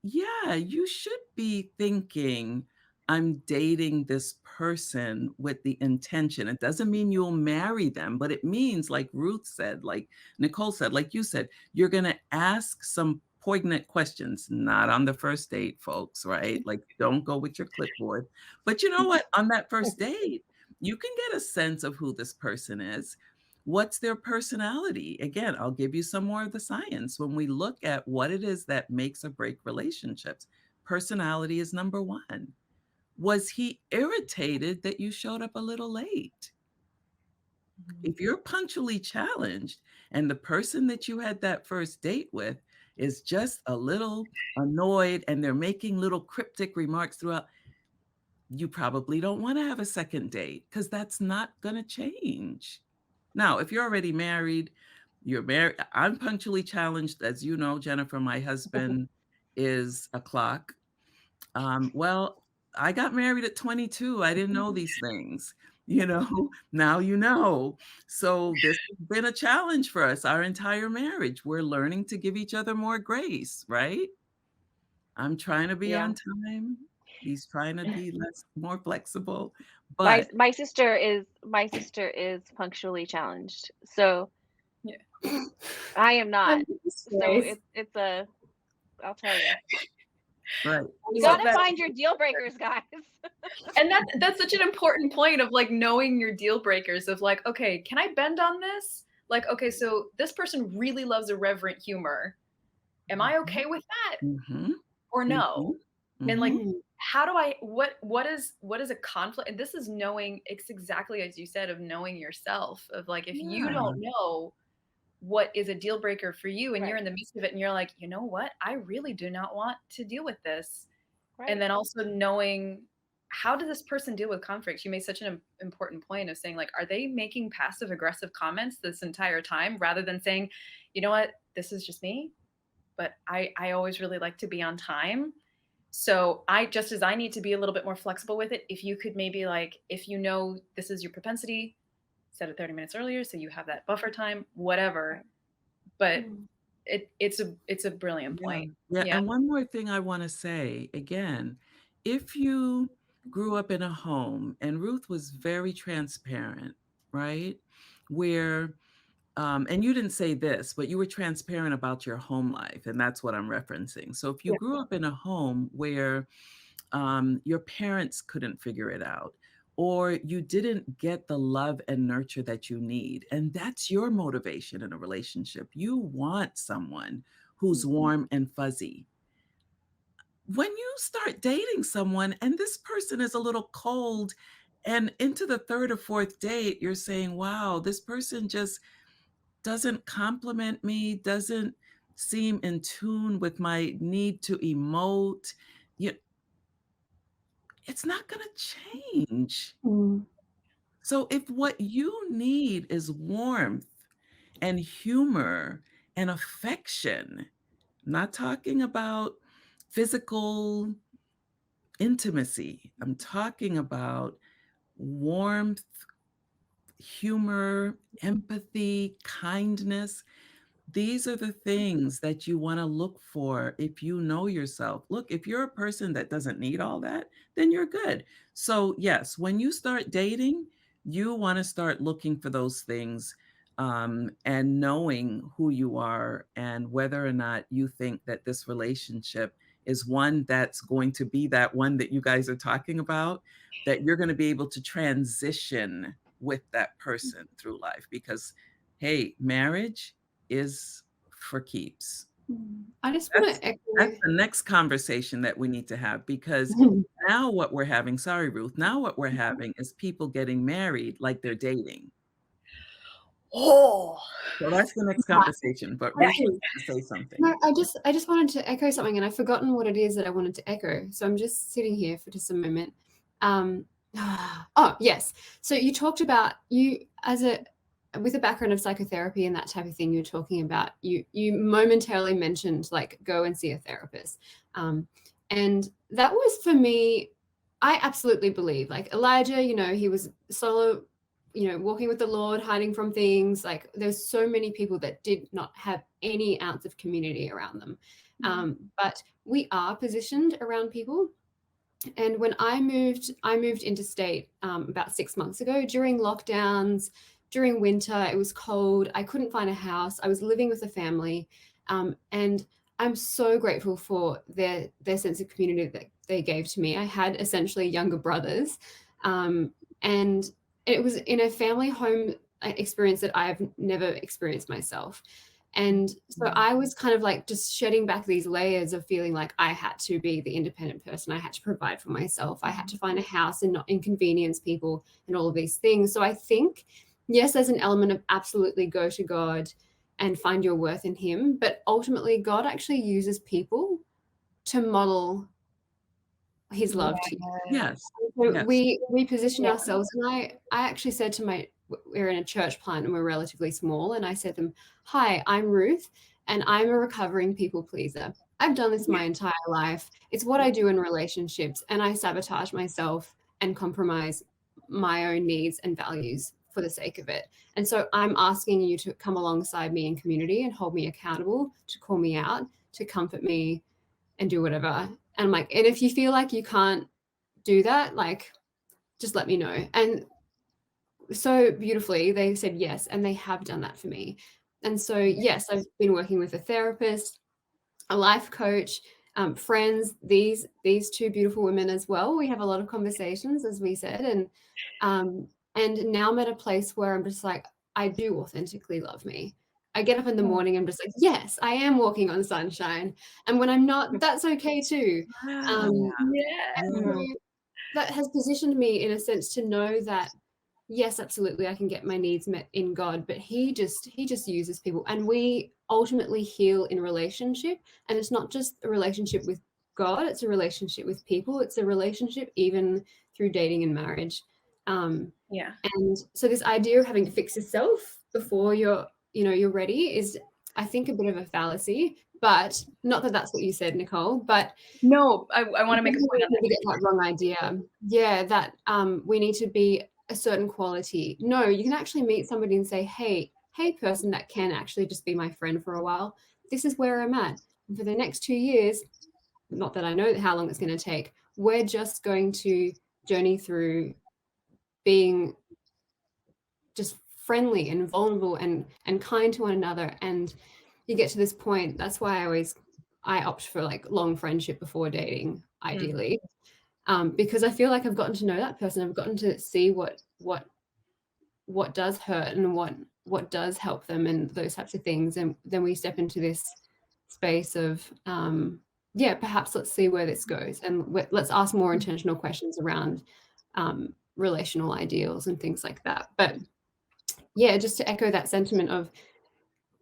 Yeah, you should be thinking, I'm dating this person with the intention. It doesn't mean you'll marry them, but it means, like Ruth said, like Nicole said, like you said, you're going to ask some poignant questions, not on the first date, folks, right? Like, don't go with your clipboard. But you know what? On that first date, you can get a sense of who this person is. What's their personality? Again, I'll give you some more of the science. When we look at what it is that makes or break relationships, personality is number one. Was he irritated that you showed up a little late? If you're punctually challenged and the person that you had that first date with is just a little annoyed and they're making little cryptic remarks throughout, you probably don't want to have a second date because that's not going to change. Now, if you're already married, you're married. I'm punctually challenged, as you know, Jennifer. My husband is a clock. Well, I got married at 22. I didn't know these things. Now you know. So this has been a challenge for us our entire marriage. We're learning to give each other more grace, right? I'm trying to be Yeah. on time. He's trying to be more flexible. My But my sister is punctually challenged. So Yeah. I am I not. love this So phrase. it's a I'll tell you. right. You Love gotta that. find your deal breakers, guys. And that's such an important point of like knowing your deal breakers of like, okay, can I bend on this? Like, okay, so this person really loves irreverent humor. Am I okay with that Mhm. or no? Mhm. And like, Mhm. how do I what is a conflict? And this is knowing, it's exactly as you said, of knowing yourself, of like, if you Yeah. don't know what is a deal breaker for you and you're Right. in the midst of it and you're like, you know what? I really do not want to deal with this. And Right. then also knowing, how does this person deal with conflict? You made such an important point of saying, like, are they making passive aggressive comments this entire time rather than saying, you know what, this is just me, but I always really like to be on time. So I, just as I need to be a little bit more flexible with it, if you could maybe, like, if you know this is your propensity, set it 30 minutes earlier so you have that buffer time, whatever. Right. But Mm. it's a brilliant Yeah. point. Yeah, Yeah. and one more thing I wanna say, again, if you grew up in a home and Ruth was very transparent, right? Where, and you didn't say this, but you were transparent about your home life, and that's what I'm referencing. So if you Yeah. grew up in a home where your parents couldn't figure it out, or you didn't get the love and nurture that you need. And that's your motivation in a relationship. You want someone who's warm and fuzzy. When you start dating someone and this person is a little cold, and into the third or fourth date, you're saying, wow, this person just doesn't compliment me, doesn't seem in tune with my need to emote. You, it's not going to change. Mm. So if what you need is warmth and humor and affection, I'm not talking about physical intimacy. I'm talking about warmth, humor, empathy, kindness. These are the things that you wanna look for if you know yourself. Look, if you're a person that doesn't need all that, then you're good. So, yes, when you start dating, you wanna start looking for those things, and knowing who you are and whether or not you think that this relationship is one that's going to be that one that you guys are talking about, that you're gonna be able to transition with that person through life because, hey, marriage is for keeps. Mm. I just want That's to that's echo. the next conversation that we need to have because now what we're having, sorry, Ruth, now what we're having is people getting married like they're dating. Oh, So that's the next Right. conversation, but Ruth Okay. was gonna say something. No, I just wanted to echo something, and I've forgotten what it is that I wanted to echo. So I'm just sitting here for just a moment. Um, oh yes. So you talked about, you as a with a background of psychotherapy and that type of thing. You're talking about, you momentarily mentioned like go and see a therapist, and that was for me. I absolutely believe like Elijah. He was solo, walking with the Lord, hiding from things. Like there's so many people that did not have any ounce of community around them. But we are positioned around people. And when I moved interstate about 6 months ago during lockdowns, during winter. It was cold. I couldn't find a house. I was living with a family, and I'm so grateful for their sense of community that they gave to me. I had essentially younger brothers, and it was in a family home experience that I've never experienced myself. And so Mhm. I was kind of like just shedding back these layers of feeling like I had to be the independent person. I had to provide for myself. I had to find a house and not inconvenience people and all of these things. So I think, yes, there's an element of absolutely go to God and find your worth in Him. But ultimately, God actually uses people to model His love to you. Yes. So Yes. we position yeah. ourselves, and I actually said to we're in a church plant and we're relatively small, and I said to them, "Hi, I'm Ruth, and I'm a recovering people pleaser. I've done this my entire life. It's what I do in relationships, and I sabotage myself and compromise my own needs and values for the sake of it. And so I'm asking you to come alongside me in community and hold me accountable, to call me out, to comfort me, and do whatever." And I'm like, and if you feel like you can't do that, like, just let me know. And so beautifully, they said yes, and they have done that for me. And so, yes, I've been working with a therapist, a life coach, friends, these two beautiful women as well. We have a lot of conversations, as we said, and now I'm at a place where I'm just like, I do authentically love me. I get up in the morning, I'm just like, yes, I am walking on sunshine. And when I'm not, that's okay too. Yeah. Um, Yeah. and Yeah. so that has positioned me in a sense to know that yes, absolutely, I can get my needs met in God, but he just uses people, and we ultimately heal in relationship. And it's not just a relationship with God, it's a relationship with people, it's a relationship even through dating and marriage. Yeah. And so this idea of having to fix yourself before you're ready is, I think, a bit of a fallacy. But not that that's what you said, Nicole, but No, I want to make a point on to get that. that wrong idea. Yeah, that we need to be a certain quality. No, you can actually meet somebody and say, hey, person that can actually just be my friend for a while. This is where I'm at. And for the next 2 years, not that I know how long it's going to take, we're just going to journey through being just friendly and vulnerable and kind to one another. And you get to this point. That's why I opt for like long friendship before dating, ideally. Because I feel like I've gotten to know that person. I've gotten to see what does hurt and what does help them and those types of things. And then we step into this space of yeah, perhaps let's see where this goes, and let's ask more intentional questions around relational ideals and things like that. But yeah, just to echo that sentiment of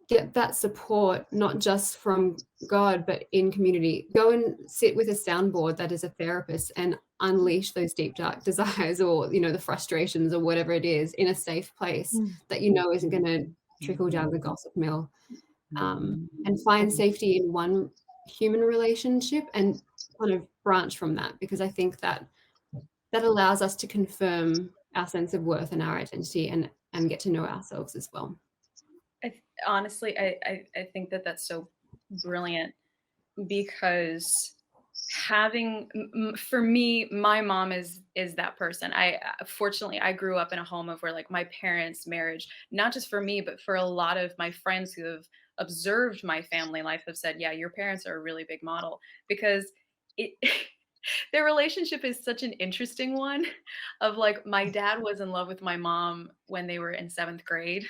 get that support, not just from God, but in community. Go and sit with a soundboard that is a therapist and unleash those deep, dark desires or, the frustrations or whatever it is in a safe place that isn't going to trickle down the gossip mill. And find safety in one human relationship and kind of branch from that, because I think that allows us to confirm our sense of worth and our identity and get to know ourselves as well. Honestly, I think that that's so brilliant because for me, my mom is that person. I fortunately I grew up in a home of where like my parents' marriage, not just for me, but for a lot of my friends who have observed my family life have said, yeah, your parents are a really big model because it their relationship is such an interesting one of like my dad was in love with my mom when they were in 7th grade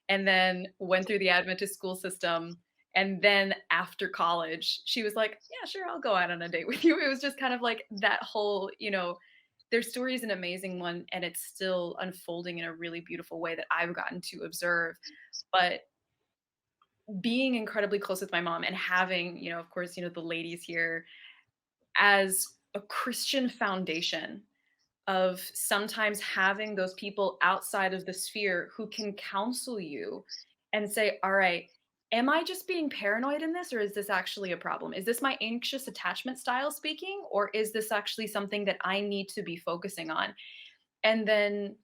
and then went through the Adventist school system. And then after college, she was like, yeah, sure, I'll go out on a date with you. It was just kind of like that whole, their story is an amazing one and it's still unfolding in a really beautiful way that I've gotten to observe. But being incredibly close with my mom and having, of course, the ladies here as a Christian foundation of sometimes having those people outside of the sphere who can counsel you and say, all right, am I just being paranoid in this, or is this actually a problem? Is this my anxious attachment style speaking, or is this actually something that I need to be focusing on? And then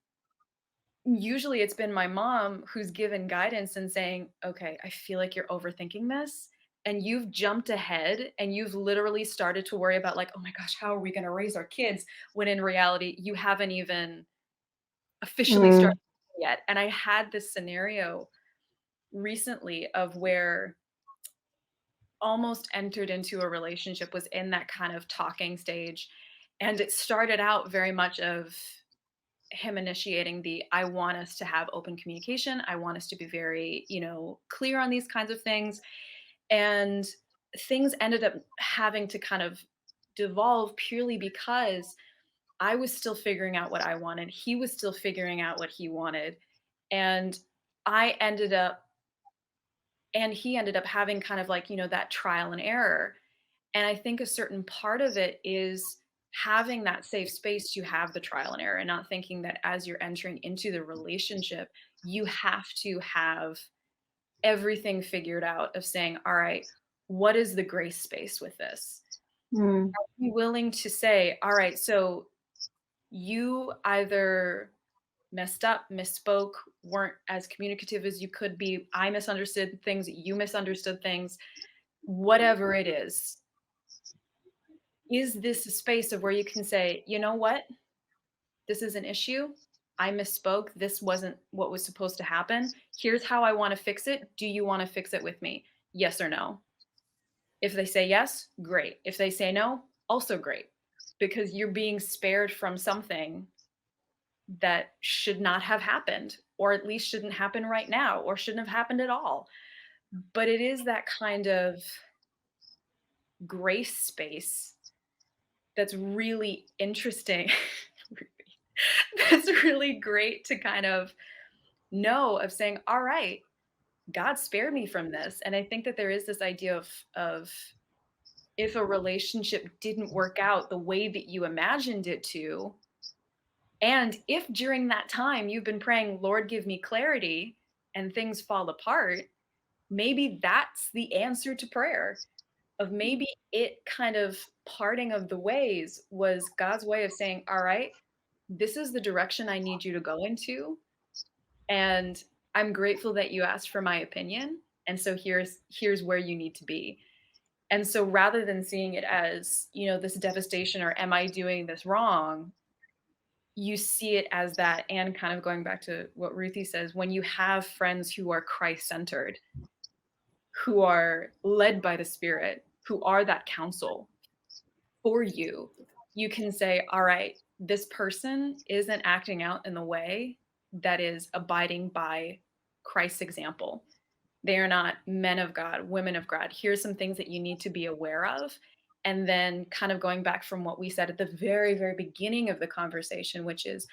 usually it's been my mom who's given guidance and saying, okay, I feel like you're overthinking this. And you've jumped ahead and you've literally started to worry about, like, oh my gosh, how are we going to raise our kids? When in reality, you haven't even officially started yet. And I had this scenario recently of where almost entered into a relationship, was in that kind of talking stage. And it started out very much of him initiating the I want us to have open communication. I want us to be very, clear on these kinds of things. And things ended up having to kind of devolve purely because I was still figuring out what I wanted. He was still figuring out what he wanted. And I ended up, and he ended up having kind of like, that trial and error. And I think a certain part of it is having that safe space to have the trial and error and not thinking that as you're entering into the relationship, you have to have everything figured out of saying, all right, what is the grace space with this? Be willing to say, all right, so you either messed up, misspoke, weren't as communicative as you could be. I misunderstood things, you misunderstood things, whatever it is. Is this a space of where you can say, you know what? This is an issue. I misspoke. This wasn't what was supposed to happen. Here's how I want to fix it. Do you want to fix it with me? Yes or no? If they say yes, great. If they say no, also great. Because you're being spared from something that should not have happened, or at least shouldn't happen right now, or shouldn't have happened at all. But it is that kind of grace space that's really interesting. That's really great to kind of know, of saying, all right, God spared me from this. And I think that there is this idea of if a relationship didn't work out the way that you imagined it to, and if during that time you've been praying, Lord, give me clarity, and things fall apart, maybe that's the answer to prayer. Of maybe it kind of parting of the ways was God's way of saying, all right, this is the direction I need you to go into. And I'm grateful that you asked for my opinion. And so here's where you need to be. And so rather than seeing it as, this devastation or am I doing this wrong, you see it as that. And kind of going back to what Ruthie says, when you have friends who are Christ centered, who are led by the Spirit, who are that counsel for you, you can say, all right, this person isn't acting out in the way that is abiding by Christ's example. They are not men of God, women of God. Here's some things that you need to be aware of. And then, kind of going back from what we said at the very, very beginning of the conversation, which is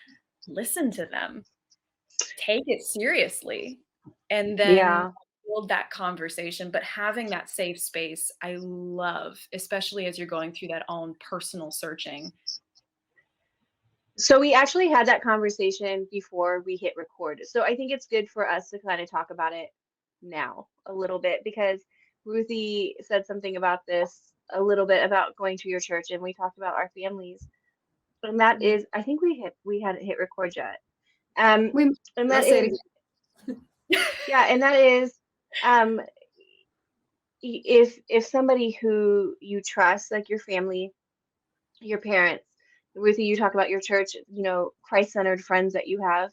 listen to them, take it seriously, and then Yeah. build that conversation. But having that safe space, I love, especially as you're going through that own personal searching. So we actually had that conversation before we hit record. So I think it's good for us to kind of talk about it now a little bit because Ruthie said something about this a little bit about going to your church and we talked about our families. And that Mhm. is I think we hadn't hit record yet. Um We and I'll that say it is yeah, and that is um if somebody who you trust, like your family, your parents, Ruthie, you talk about your church, Christ-centered friends that you have.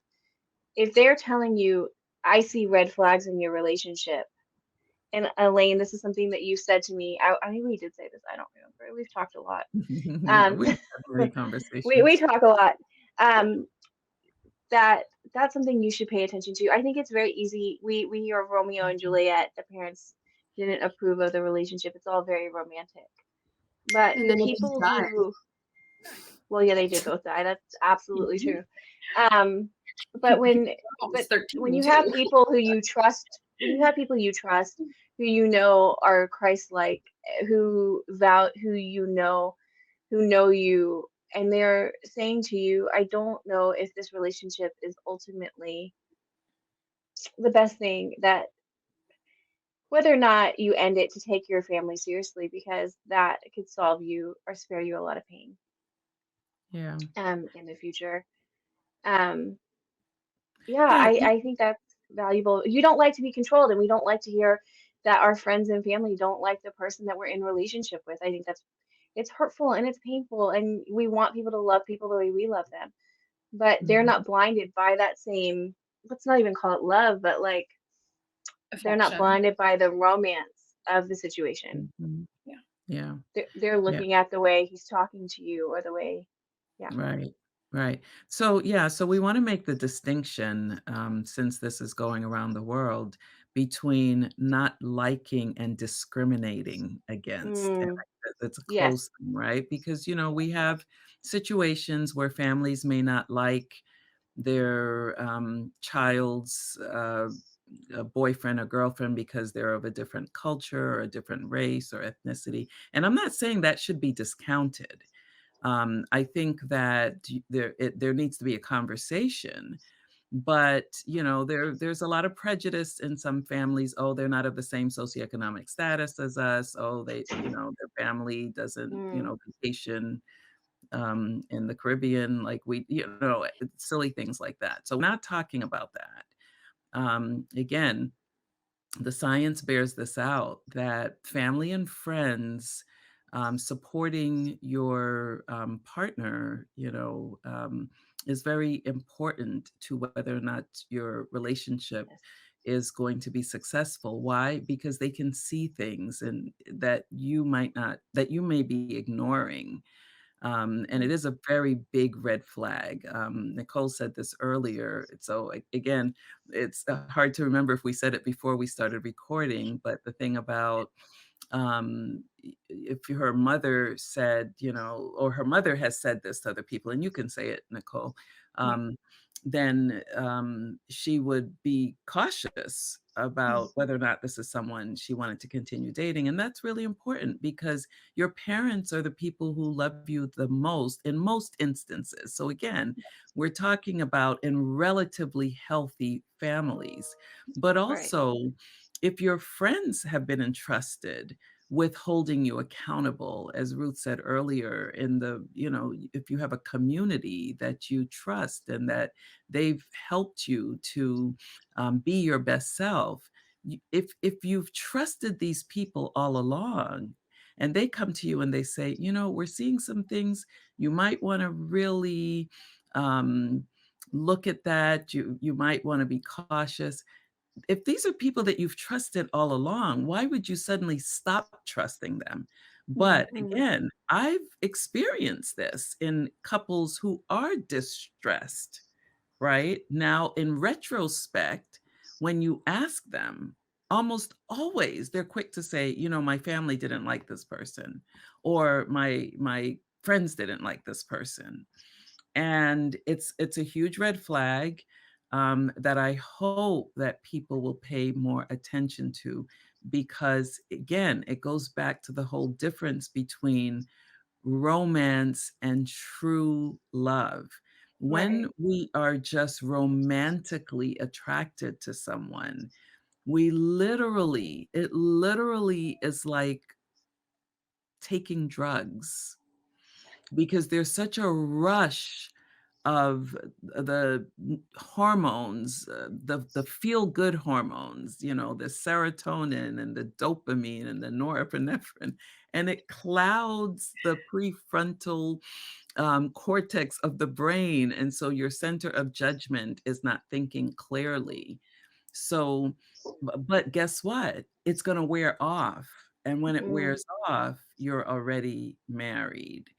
If they're telling you, I see red flags in your relationship, and Elaine, this is something that you said to me. I think we did say this. I don't remember. We've talked a lot. Yeah, Um, we have great we conversations. talk a lot. Um, that that's something you should pay attention to. I think it's very easy. We hear of Romeo and Juliet. The parents didn't approve of the relationship. It's all very romantic. But and then it just people died. who, well, yeah, they did both die. That's absolutely true. Um, but when Almost but 13 you too. have people who you trust, when you have people you trust, who you know are Christ-like, who know you, and they're saying to you, I don't know if this relationship is ultimately the best thing that whether or not you end it to take your family seriously because that could solve you or spare you a lot of pain Yeah. in the future. Um, Yeah, Yeah. I think that's valuable. You don't like to be controlled, and we don't like to hear that our friends and family don't like the person that we're in relationship with. I think it's hurtful and it's painful, and we want people to love people the way we love them. But they're Mhm. not blinded by that same, let's not even call it love, but like they're not Affection. blinded by the romance of the situation. Mhm. Yeah. Yeah. They're Yeah. looking at the way he's talking to you or the way, yeah. Right, right. So, yeah, so we wanna make the distinction, since this is going around the world, between not liking and discriminating against, and Mm, it's a yes. close thing, right? Because, we have situations where families may not like their, child's, boyfriend or girlfriend because they're of a different culture or a different race or ethnicity, and I'm not saying that should be discounted. I think that there needs to be a conversation, but there's a lot of prejudice in some families. Oh, they're not of the same socioeconomic status as us. Oh, their family doesn't Mm, vacation in the Caribbean like we silly things like that. So we're not talking about that. Again, the science bears this out that family and friends supporting your partner, is very important to whether or not your relationship yes. is going to be successful. Why? Because they can see things and that you may be ignoring. And it is a very big red flag. Nicole said this earlier. So again, it's hard to remember if we said it before we started recording, but the thing about if her mother said, or her mother has said this to other people, and you can say it, Nicole, Yeah. um, then she would be cautious about whether or not this is someone she wanted to continue dating. And that's really important because your parents are the people who love you the most in most instances. So again, we're talking about in relatively healthy families, but Right. also if your friends have been entrusted with holding you accountable, as Ruth said earlier, if you have a community that you trust and that they've helped you to be your best self, if you've trusted these people all along, and they come to you and they say, we're seeing some things, you might want to really um, look at that. You might want to be cautious. If these are people that you've trusted all along, why would you suddenly stop trusting them? But Mhm. again, I've experienced this in couples who are distressed, right? Now, in retrospect, when you ask them, almost always they're quick to say, my family didn't like this person, or my friends didn't like this person. And it's a huge red flag that I hope that people will pay more attention to, because again, it goes back to the whole difference between romance and true love. When Right. we are just romantically attracted to someone, it literally is like taking drugs, because there's such a rush of the hormones, the feel good hormones, the serotonin and the dopamine and the norepinephrine, and it clouds the prefrontal cortex of the brain. And so your center of judgment is not thinking clearly. So, but guess what? It's going to wear off. And when it Mm. wears off, you're already married.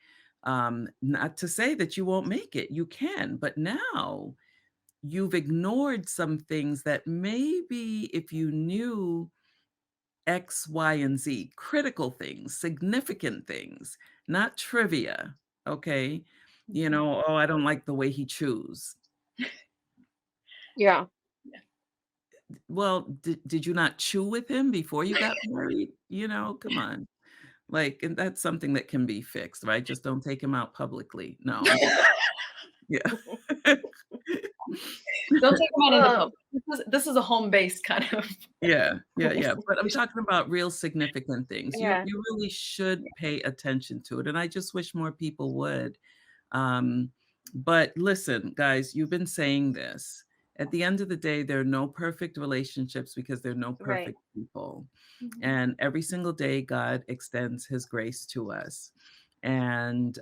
Not to say that you won't make it, you can, but now you've ignored some things that maybe if you knew X, Y, and Z, critical things, significant things, not trivia, okay? Oh, I don't like the way he chews. Yeah. Well, did you not chew with him before you got married? Come on. Like, and that's something that can be fixed, right? Just don't take him out publicly. No, I'm just, yeah. Don't take them out in the Oh, public. This is a home base kind of. Yeah, yeah, yeah, but I'm talking about real significant things. You yeah. you really should pay attention to it, and I just wish more people would. Um, but listen, guys, you've been saying this. At the end of the day, there are no perfect relationships because there are no Right. perfect people. Mhm. And every single day, God extends his grace to us. And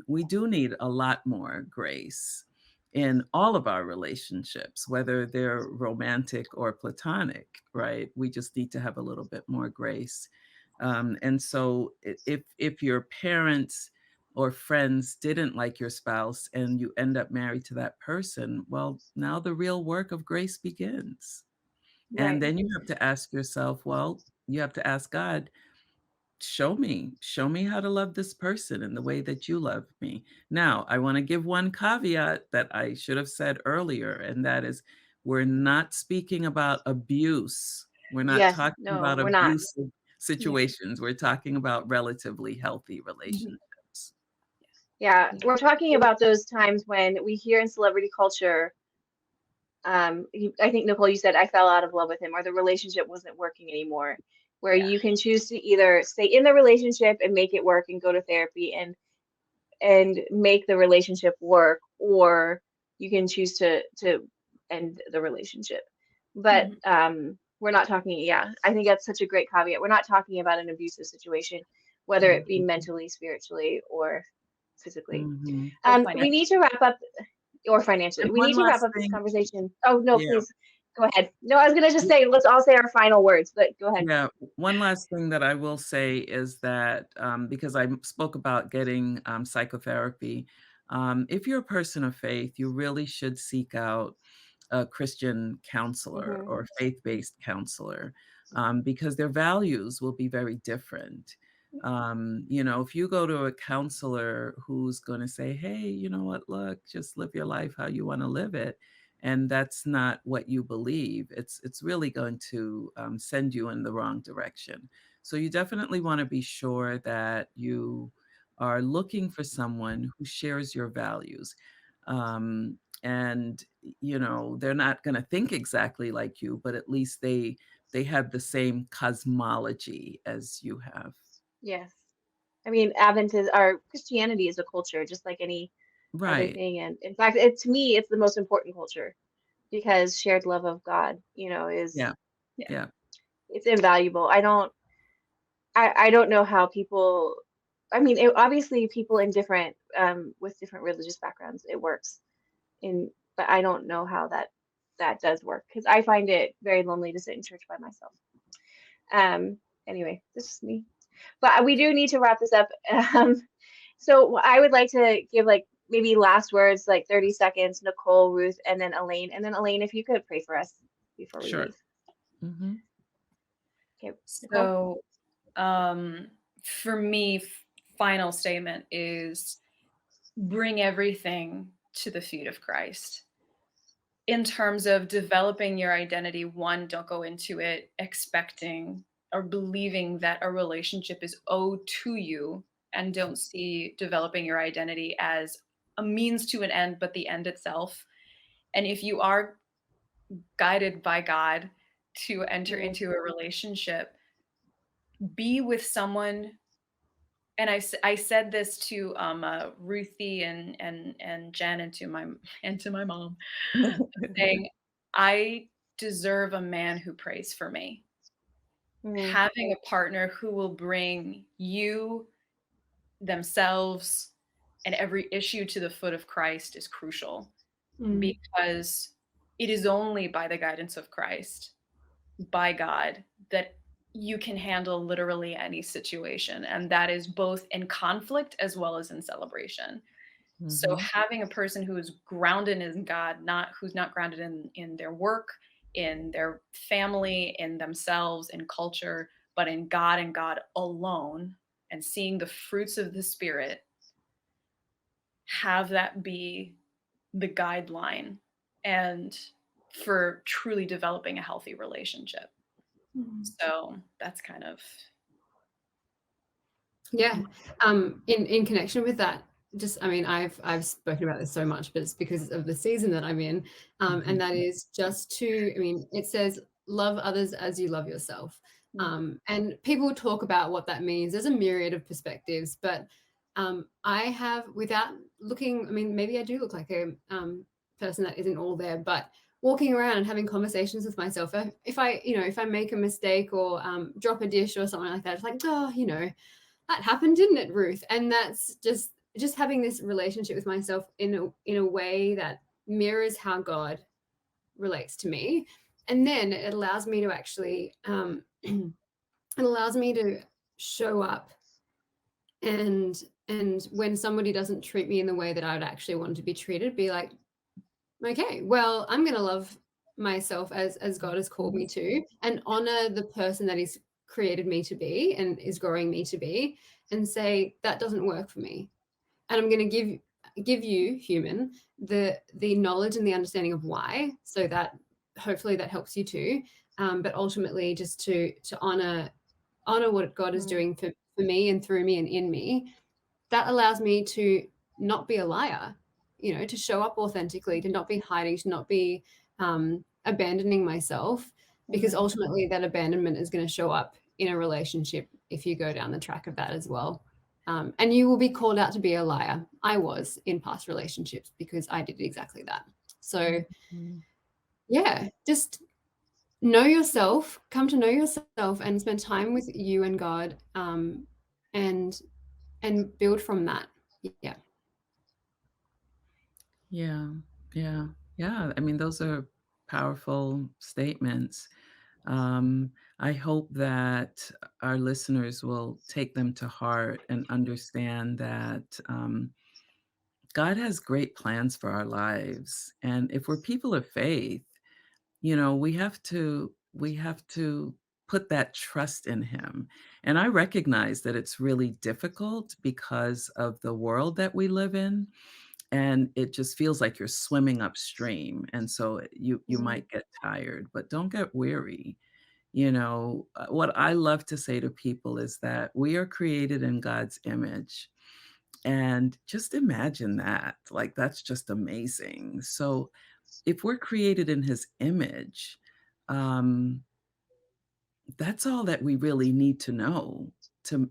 we do need a lot more grace in all of our relationships, whether they're romantic or platonic, right? We just need to have a little bit more grace. And so if your parents or friends didn't like your spouse and you end up married to that person, well, now the real work of grace begins. And Right. then you have to ask yourself, well, you have to ask God, show me how to love this person in the way that you love me. Now, I want to give one caveat that I should have said earlier, and that is we're not speaking about abuse. We're not Yes. talking No, about we're not. abusive Yeah. situations. We're talking about relatively healthy Mhm. relationships. Yeah. Yeah. We're talking about those times when we hear in celebrity culture, I think Nicole, you said I fell out of love with him or the relationship wasn't working anymore, where Yeah. you can choose to either stay in the relationship and make it work and go to therapy and make the relationship work, or you can choose to end the relationship. But Mhm. we're not talking, yeah, I think that's such a great caveat. We're not talking about an abusive situation, whether it be Mhm, mentally, spiritually, or physically. mhm. Or We finance. need to wrap up, or financially. And We one need to wrap last up this thing, conversation. Oh no, yeah. please. Go ahead. No, I was gonna just say, let's all say our final words, but go ahead. Yeah, one last thing that I will say is that, because I spoke about getting, psychotherapy, if you're a person of faith, you really should seek out a Christian counselor Mhm. or faith-based counselor, because their values will be very different. If you go to a counselor who's gonna say, "Hey, you know what? Look, just live your life how you wanna live it," and that's not what you believe, it's really going to, send you in the wrong direction. So you definitely wanna be sure that you are looking for someone who shares your values. And they're not going to think exactly like you, but at least they have the same cosmology as you have. Yes. I mean, Advent our Christianity is a culture just like any other Right. thing, and in fact, to me, it's the most important culture because shared love of God, is Yeah. Yeah. Yeah. it's invaluable. I don't know how people. I mean, obviously, people in different with different religious backgrounds, it works. In But I don't know how that does work because I find it very lonely to sit in church by myself. Um. Anyway, this is me. But we do need to wrap this up. So I would like to give like maybe last words, like 30 seconds, Nicole, Ruth, and then Elaine. And then Elaine, if you could pray for us before we Sure. leave. Mhm. Okay, Nicole. So, um, for me, final statement is bring everything to the feet of Christ. In terms of developing your identity, one, don't go into it expecting or believing that a relationship is owed to you, and don't see developing your identity as a means to an end, but the end itself. And if you are guided by God to enter Mm, into a relationship, be with someone. And I said this to Ruthie and Jen and to my and to my mom, saying, I deserve a man who prays for me. mm, Having a partner who will bring you, themselves, and every issue to the foot of Christ is crucial, Mm, because it is only by the guidance of Christ, by God, that you can handle literally any situation. And that is both in conflict as well as in celebration. So Mhm. having a person who is grounded in God, not who's not grounded in their work, in their family, in themselves, in culture, but in God and God alone, and seeing the fruits of the Spirit, have that be the guideline and for truly developing a healthy relationship. mm. So that's kind of Yeah. In connection with that, just I mean, I've spoken about this so much, but it's because of the season that I'm in. And Mhm. that is just to, I mean, it says love others as you love yourself. mm, And people talk about what that means. There's a myriad of perspectives, but I have, without looking, I mean, maybe I do look like a person that isn't all there, but walking around and having conversations with myself, if I make a mistake or drop a dish or something like that, it's like, oh, that happened, didn't it, Ruth? And that's just having this relationship with myself in a way that mirrors how God relates to me. And then it allows me to actually it allows me to show up, and when somebody doesn't treat me in the way that I would actually want to be treated, be like, okay, well, I'm going to love myself as God has called me to, and honor the person that He's created me to be and is growing me to be, and say that doesn't work for me. And I'm going to give you, human, the knowledge and the understanding of why, so that hopefully that helps you too. But ultimately, just to honor what God is mm, doing for me and through me and in me, that allows me to not be a liar, to show up authentically, to not be hiding, to not be abandoning myself, because mhm, ultimately that abandonment is going to show up in a relationship if you go down the track of that as well. And you will be called out to be a liar. I was in past relationships because I did exactly that. So, Mhm. yeah, just know yourself, come to know yourself, and spend time with you and God, and build from that. Yeah. Yeah. Yeah. Yeah. I mean, those are powerful statements. I hope that our listeners will take them to heart and understand that God has great plans for our lives. And if we're people of faith, we have to put that trust in him. And I recognize that it's really difficult because of the world that we live in, and it just feels like you're swimming upstream, and so you Mhm. might get tired, but don't get weary. What I love to say to people is that we are created in God's image, and just imagine that. Like, that's just amazing. So if we're created in his image, um, that's all that we really need to know, to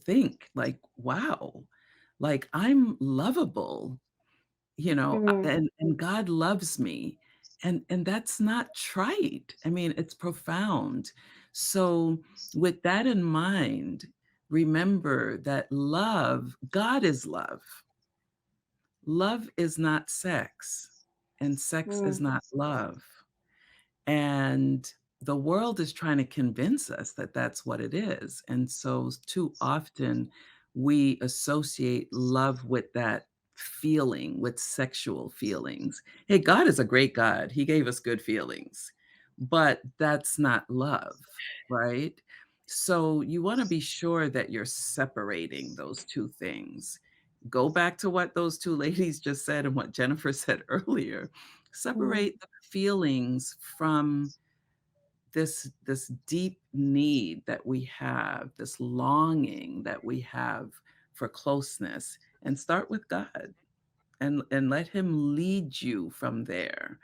think like, wow, like I'm lovable, Mhm. and God loves me. And that's not trite. I mean, it's profound. So with that in mind, remember that God is love. Love is not sex, and sex is Mhm. not love. And the world is trying to convince us that that's what it is. And so, too often, we associate love with that feeling, with sexual feelings. Hey, God is a great God. He gave us good feelings, but that's not love, right? So, you want to be sure that you're separating those two things. Go back to what those two ladies just said and what Jennifer said earlier. Mhm. Separate the feelings from this deep need that we have, this longing that we have for closeness, and start with God, and let him lead you from there.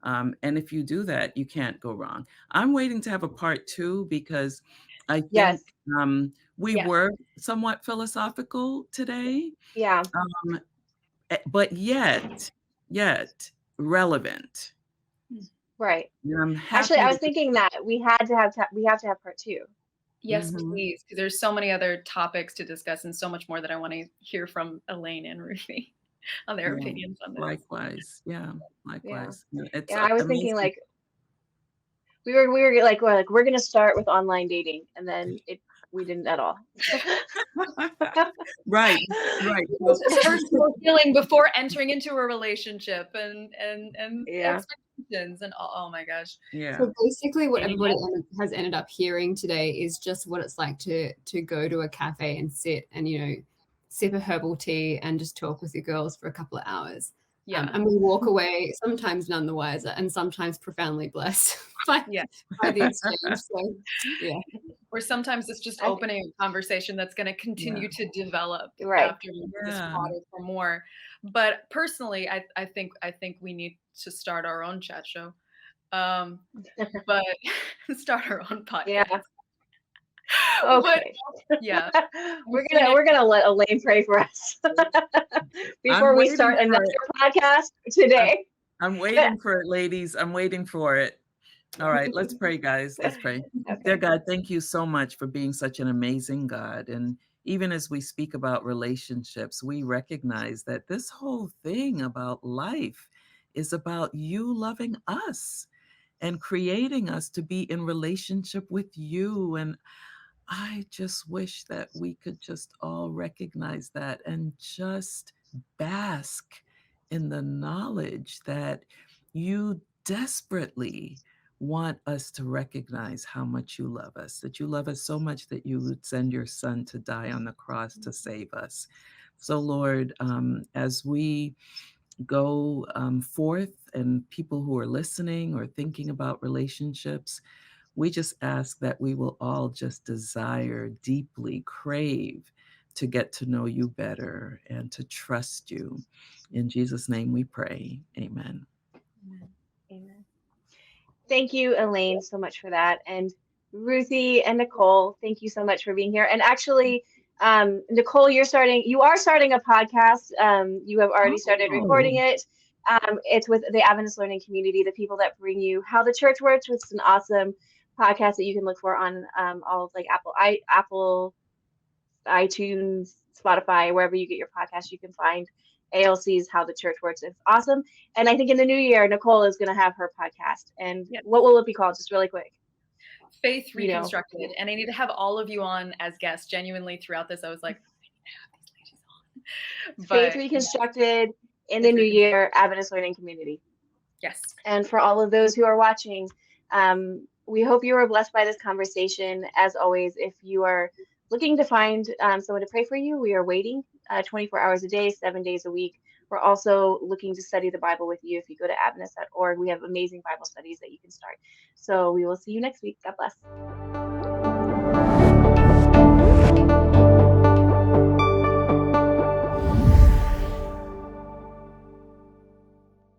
And if you do that, you can't go wrong. I'm waiting to have a part two because I think Yes. we Yeah. were somewhat philosophical today, Yeah. um, but yet relevant. Right. And I'm Actually, happy I to. was thinking that we have to have part two. Yes, Mhm. please, because there's so many other topics to discuss and so much more that I want to hear from Elaine and Ruthie on their Yeah, opinions on this. likewise. Yeah, Yeah. likewise. Yeah, it's Yeah. I was thinking amazing. like we were like we're gonna start with online dating, and then we didn't at all. Right, right. What's So the first you're feeling before entering into a relationship and Yeah. expectations and oh my gosh. yeah. So basically, what Dating everybody apps. has ended up hearing today is just what it's like to go to a cafe and sit and sip a herbal tea and just talk with your girls for a couple of hours. Yeah. And we walk away sometimes none the wiser and sometimes profoundly blessed by, Yeah. by the exchange. So yeah. Or sometimes it's just I th- opening a conversation that's going to Yeah. continue to develop right. after we just Yeah. fodder for more. But personally, I think we need to start our own chat show. Um, but start our own podcast. Yeah. But Okay. yeah, I we're gonna finished. we're gonna let Elaine pray for us I'm before we waiting start for another it. podcast I'm, today. I'm waiting for it, ladies. I'm waiting for it. All right, let's pray, guys. Let's pray. Dear Okay. God, thank you so much for being such an amazing God. And even as we speak about relationships, we recognize that this whole thing about life is about you loving us and creating us to be in relationship with you. And I just wish that we could just all recognize that and just bask in the knowledge that you desperately want us to recognize how much you love us, that you love us so much that you would send your son to die on the cross to save us. So, Lord, as we go forth and people who are listening or thinking about relationships, we just ask that we will all just desire, deeply crave to get to know you better and to trust you. In Jesus' name we pray. Amen. Amen. Thank you, Elaine, so much for that. And Ruthie and Nicole, thank you so much for being here. And actually, Nicole, you are starting a podcast. You have already started recording Oh, it. It's with the Adventist Learning Community, the people that bring you How the Church Works, which is an awesome podcast that you can look for on all of like Apple, iTunes, Spotify, wherever you get your podcast, you can find. ALC's How the Church Works. It's awesome. And I think in the new year, Nicole is going to have her podcast. And Yes. what will it be called? Just really quick. Faith You know. Reconstructed. And I need to have all of you on as guests. Genuinely, throughout this, I was like, I need to have these ladies on. Faith But Reconstructed in the Faith new Reconstructed. year, Adventist Learning Community. Yes. And for all of those who are watching, we hope you were blessed by this conversation. As always, if you are looking to find someone to pray for you, we are waiting 24 hours a day, 7 days a week. We're also looking to study the Bible with you. If you go to adventist.org, we have amazing Bible studies that you can start. So we will see you next week. God bless.